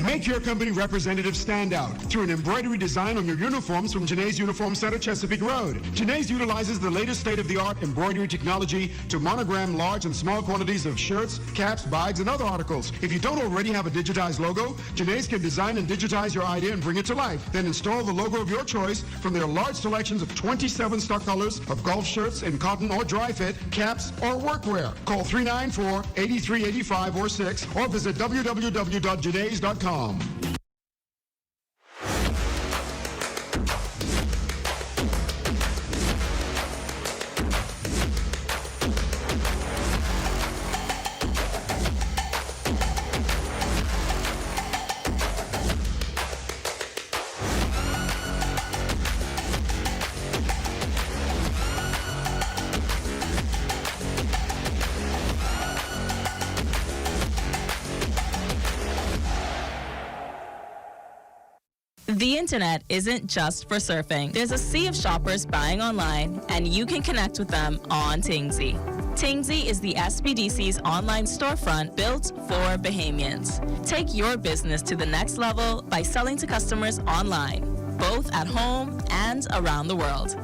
Speaker 18: Make your company representative stand out through an embroidery design on your uniforms from Janae's Uniform Center, Chesapeake Road. Janae's utilizes the latest state-of-the-art embroidery technology to monogram large and small quantities of shirts, caps, bags, and other articles. If you don't already have a digitized logo, Janae's can design and digitize your idea and bring it to life. Then install the logo of your choice from their large selections of 27 stock colors of golf shirts in cotton or dry fit, caps, or workwear. Call 394-8385 or 6 or visit www.janaes.com.
Speaker 14: The internet isn't just for surfing. There's a sea of shoppers buying online, and you can connect with them on Tingsy. Tingsy is the SBDC's online storefront built for Bahamians. Take your business to the next level by selling to customers online, both at home and around the world.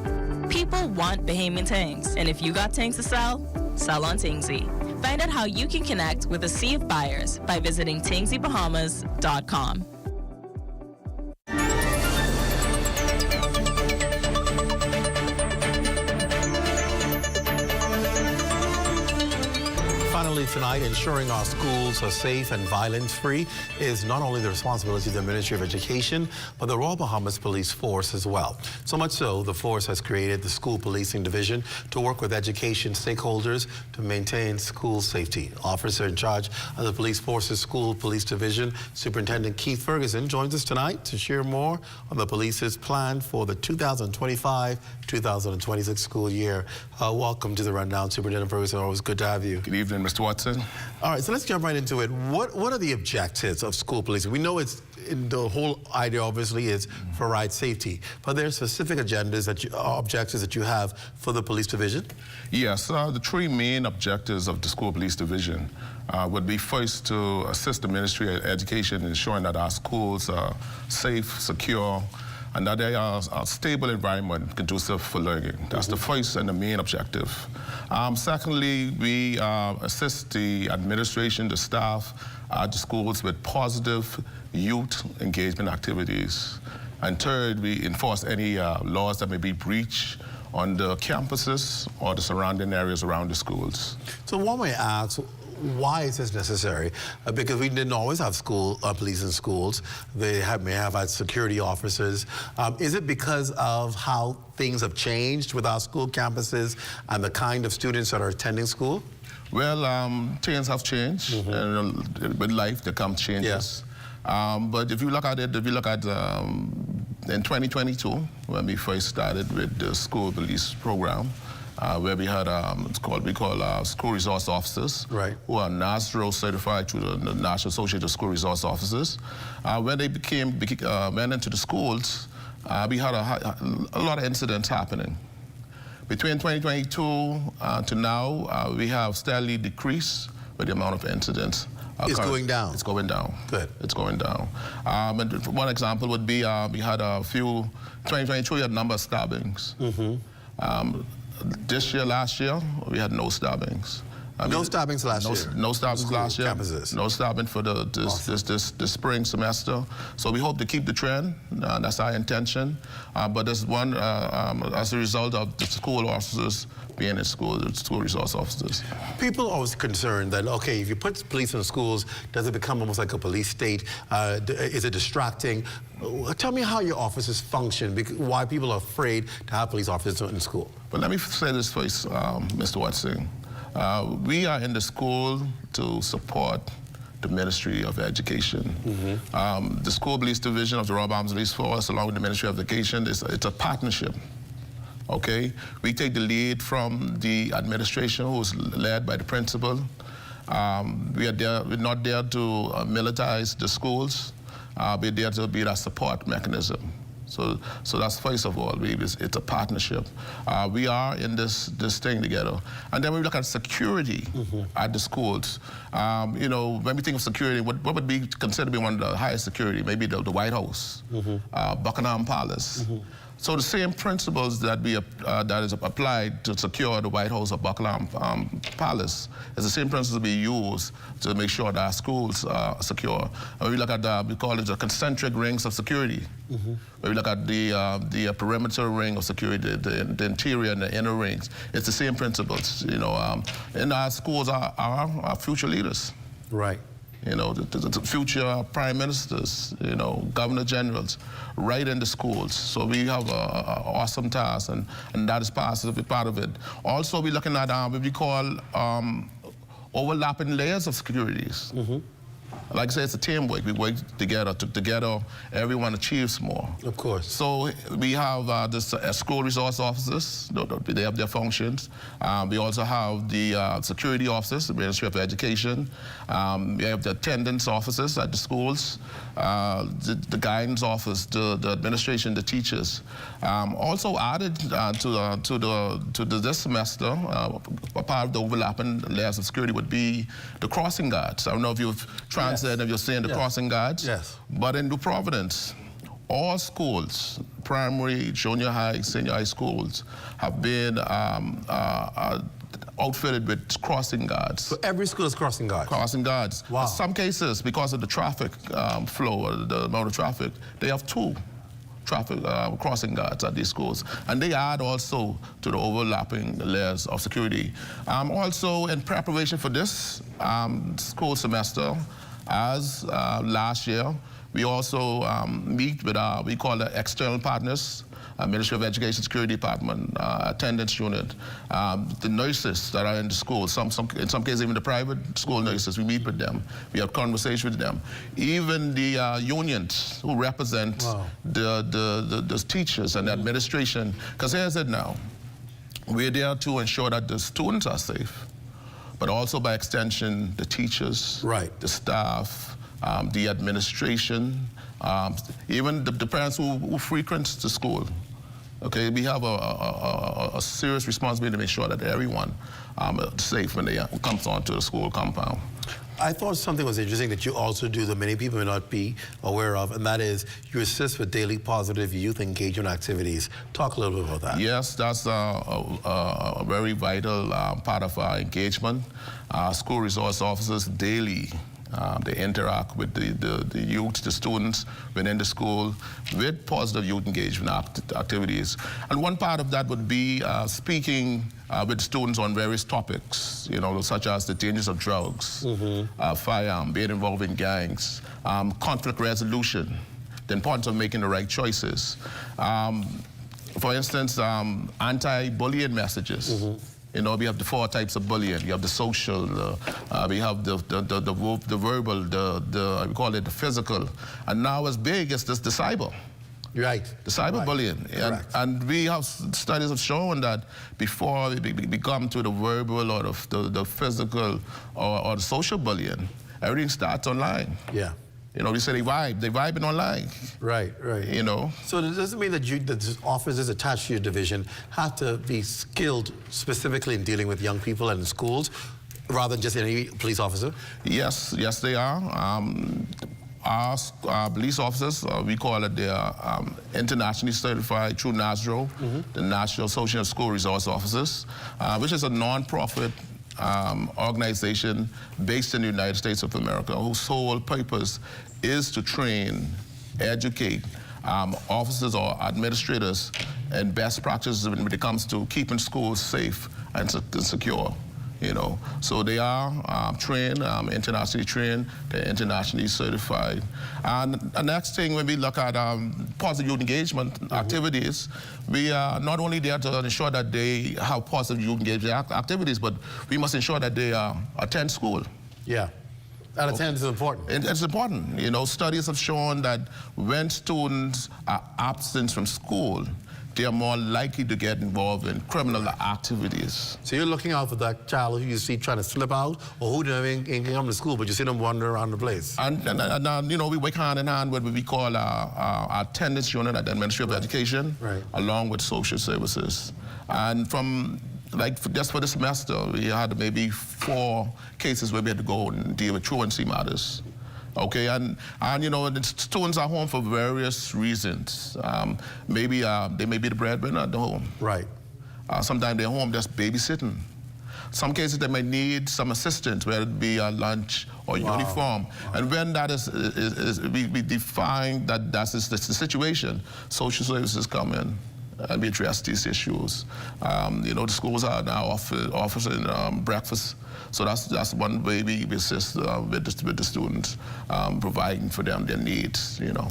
Speaker 14: People want Bahamian things, and if you got things to sell, sell on Tingsy. Find out how you can connect with a sea of buyers by visiting tingsybahamas.com.
Speaker 8: Finally tonight, ensuring our schools are safe and violence-free is not only the responsibility of the Ministry of Education, but the Royal Bahamas Police Force as well. So much so, the force has created the School Policing Division to work with education stakeholders to maintain school safety. Officer in charge of the Police Force's School Police Division, Superintendent Keith Ferguson, joins us tonight to share more on the police's plan for the 2025-2026 school year. Welcome to the Rundown, Superintendent Ferguson. Always good to have you.
Speaker 4: Good evening, Mr. Watson.
Speaker 8: All right, so let's jump right into it. What are the objectives of school policing? We know it's the whole idea, obviously, is for ride safety, but there are specific objectives that you have for the police division.
Speaker 4: Yes, the three main objectives of the School Police Division would be first to assist the Ministry of Education in ensuring that our schools are safe, secure, and that they are a stable environment conducive for learning. That's the first and the main objective. Secondly, we assist the administration, the staff at the schools with positive youth engagement activities. And third, we enforce any laws that may be breached on the campuses or the surrounding areas around the schools.
Speaker 8: So one may ask, why is this necessary? Because we didn't always have police in schools. They may have had security officers. Is it because of how things have changed with our school campuses and the kind of students that are attending school?
Speaker 4: Well, things have changed. And with life, there come changes. Yeah. But if you look at it, in 2022, when we first started with the school police program, where we had we call school resource officers, right, who are NASRO certified through the National Association of School Resource Officers. When they went into the schools, we had a lot of incidents happening. Between 2022 to now, we have steadily decreased with the amount of incidents.
Speaker 8: It's going down.
Speaker 4: It's going down.
Speaker 8: Good.
Speaker 4: It's going down. And one example would be we had a few. 2022, we had a number of stabbings. This year, last year, we had no stabbings.
Speaker 8: No stabbings last year?
Speaker 4: No stabbings last year.
Speaker 8: Campuses.
Speaker 4: No stabbing for this spring semester. So we hope to keep the trend. That's our intention. But there's one, as a result of the school officers being in school, the school resource officers.
Speaker 8: People are always concerned that, okay, if you put police in schools, does it become almost like a police state? Is it distracting? Tell me how your officers function, why people are afraid to have police officers in school.
Speaker 4: But let me say this first, Mr. Watson. We are in the school to support the Ministry of Education. The School Police Division of the Royal Bahamas Police Force, along with the Ministry of Education, it's a partnership. Okay, we take the lead from the administration, who's led by the principal. We're not there to militarize the schools. We're there to be that support mechanism. So that's first of all, it's a partnership. We are in this thing together. And then when we look at security at the schools, you know, when we think of security, what would be considered to be one of the highest security? Maybe the White House, Buckingham Palace. So the same principles that that is applied to secure the White House or Buckingham Palace is the same principles we use to make sure that our schools are secure. And we look at we call it the concentric rings of security. When we look at the perimeter ring of security, the interior and the inner rings, it's the same principles. You know, and our schools are our future leaders.
Speaker 8: Right.
Speaker 4: You know, the future prime ministers, you know, governor generals, right in the schools. So we have an awesome task, and that is part of it. Also, we're looking at what we call overlapping layers of securities. Like I said, it's a teamwork. We work together. Together, everyone achieves more.
Speaker 8: Of course.
Speaker 4: So we have the school resource officers. They have their functions. We also have the security officers, the Ministry of Education. We have the attendance officers at the schools, the guidance office, the administration, the teachers. Also added to this semester, a part of the overlapping layers of security would be the crossing guards. I don't know if you've translated, if you're saying the crossing guards.
Speaker 8: Yes.
Speaker 4: But in New Providence, all schools, primary, junior high, senior high schools, have been outfitted with crossing guards.
Speaker 8: So every school is crossing guards?
Speaker 4: Crossing guards.
Speaker 8: Wow.
Speaker 4: In some cases, because of the traffic flow, or the amount of traffic, they have 2 traffic crossing guards at these schools. And they add also to the overlapping layers of security. Also, in preparation for this school semester, as last year, we also meet with we call the external partners, Ministry of Education Security Department, attendance unit, the nurses that are in the school, in some cases even the private school nurses, we meet with them. We have conversation with them. Even the unions who represent the teachers and the administration, because here's it now, we're there to ensure that the students are safe, but also by extension, the teachers, the staff, the administration, even the parents who frequent the school. Okay, we have a serious responsibility to make sure that everyone is safe when they comes onto the school compound.
Speaker 8: I thought something was interesting that you also do that many people may not be aware of, and that is you assist with daily positive youth engagement activities. Talk a little bit about that.
Speaker 4: Yes, that's a very vital part of our engagement. School resource officers daily they interact with the youth, the students within the school with positive youth engagement activities. And one part of that would be speaking with students on various topics, you know, such as the dangers of drugs, firearm, being involved in gangs, conflict resolution, the importance of making the right choices. For instance, anti-bullying messages. You know, we have the 4 types of bullying. You have the social, we have the verbal, we call it the physical. And now as big as this, the cyber.
Speaker 8: Right.
Speaker 4: The cyberbullying. And we have studies have shown that before we come to the verbal or the physical or the social bullying, everything starts online.
Speaker 8: Yeah.
Speaker 4: You know, we say they vibing online.
Speaker 8: Right, right.
Speaker 4: You know.
Speaker 8: So it doesn't mean that the officers attached to your division have to be skilled specifically in dealing with young people and in schools, rather than just any police officer?
Speaker 4: Yes, yes they are. Our police officers, we call it, they are internationally certified through NASRO, the National Social and School Resource Officers, which is a non-profit organization based in the United States of America, whose sole purpose is to train, educate officers or administrators in best practices when it comes to keeping schools safe and secure. You know, so they are trained, internationally trained, they're internationally certified. And the next thing, when we look at positive youth engagement activities, we are not only there to ensure that they have positive youth engagement activities, but we must ensure that they attend school.
Speaker 8: Yeah. And attendance is important.
Speaker 4: It's important. You know, studies have shown that when students are absent from school, they are more likely to get involved in criminal activities.
Speaker 8: So you're looking out for that child who you see trying to slip out, or who ain't come to school, but you see them wander around the place.
Speaker 4: And you know, we work hand in hand with what we call our attendance unit at the Ministry of Education, along with social services. And from, just for this semester, we had maybe 4 cases where we had to go and deal with truancy matters. Okay, and you know, the students are home for various reasons. Maybe they may be the breadwinner at the home.
Speaker 8: Right.
Speaker 4: Sometimes they're home just babysitting. Some cases they may need some assistance, whether it be a lunch or uniform. And when that we define that that's the situation, social services come in and we address these issues. You know, the schools are now offering breakfast. So that's one way we assist with the students, providing for them their needs, you know.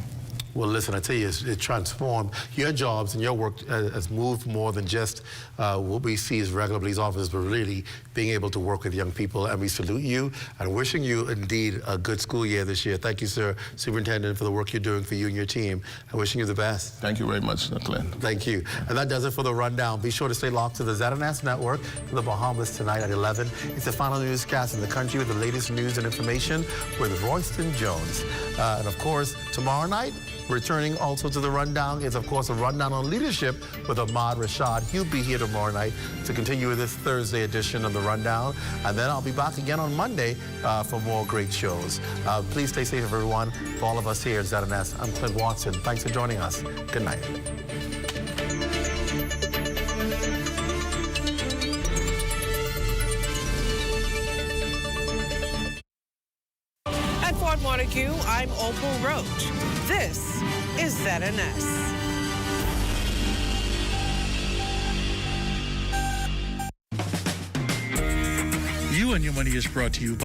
Speaker 8: Well, listen, I tell you, it transformed. Your jobs and your work has moved more than just what we see as regular police officers, but really being able to work with young people. And we salute you and wishing you indeed a good school year this year. Thank you, sir, Superintendent, for the work you're doing for you and your team. And wishing you the best.
Speaker 4: Thank you very much, Glenn.
Speaker 8: Thank you. And that does it for the rundown. Be sure to stay locked to the ZNS network for the Bahamas tonight at 11. It's the final newscast in the country with the latest news and information with Royston Jones. And of course, tomorrow night, returning also to the rundown is, of course, a rundown on leadership with Ahmad Rashad. He'll be here tomorrow night to continue with this Thursday edition of the rundown. And then I'll be back again on Monday for more great shows. Please stay safe, everyone. For all of us here at ZNS, I'm Clint Watson. Thanks for joining us. Good night.
Speaker 5: At Fort Montague, I'm Opal Roach. This is ZNS.
Speaker 16: You and Your Money is brought to you by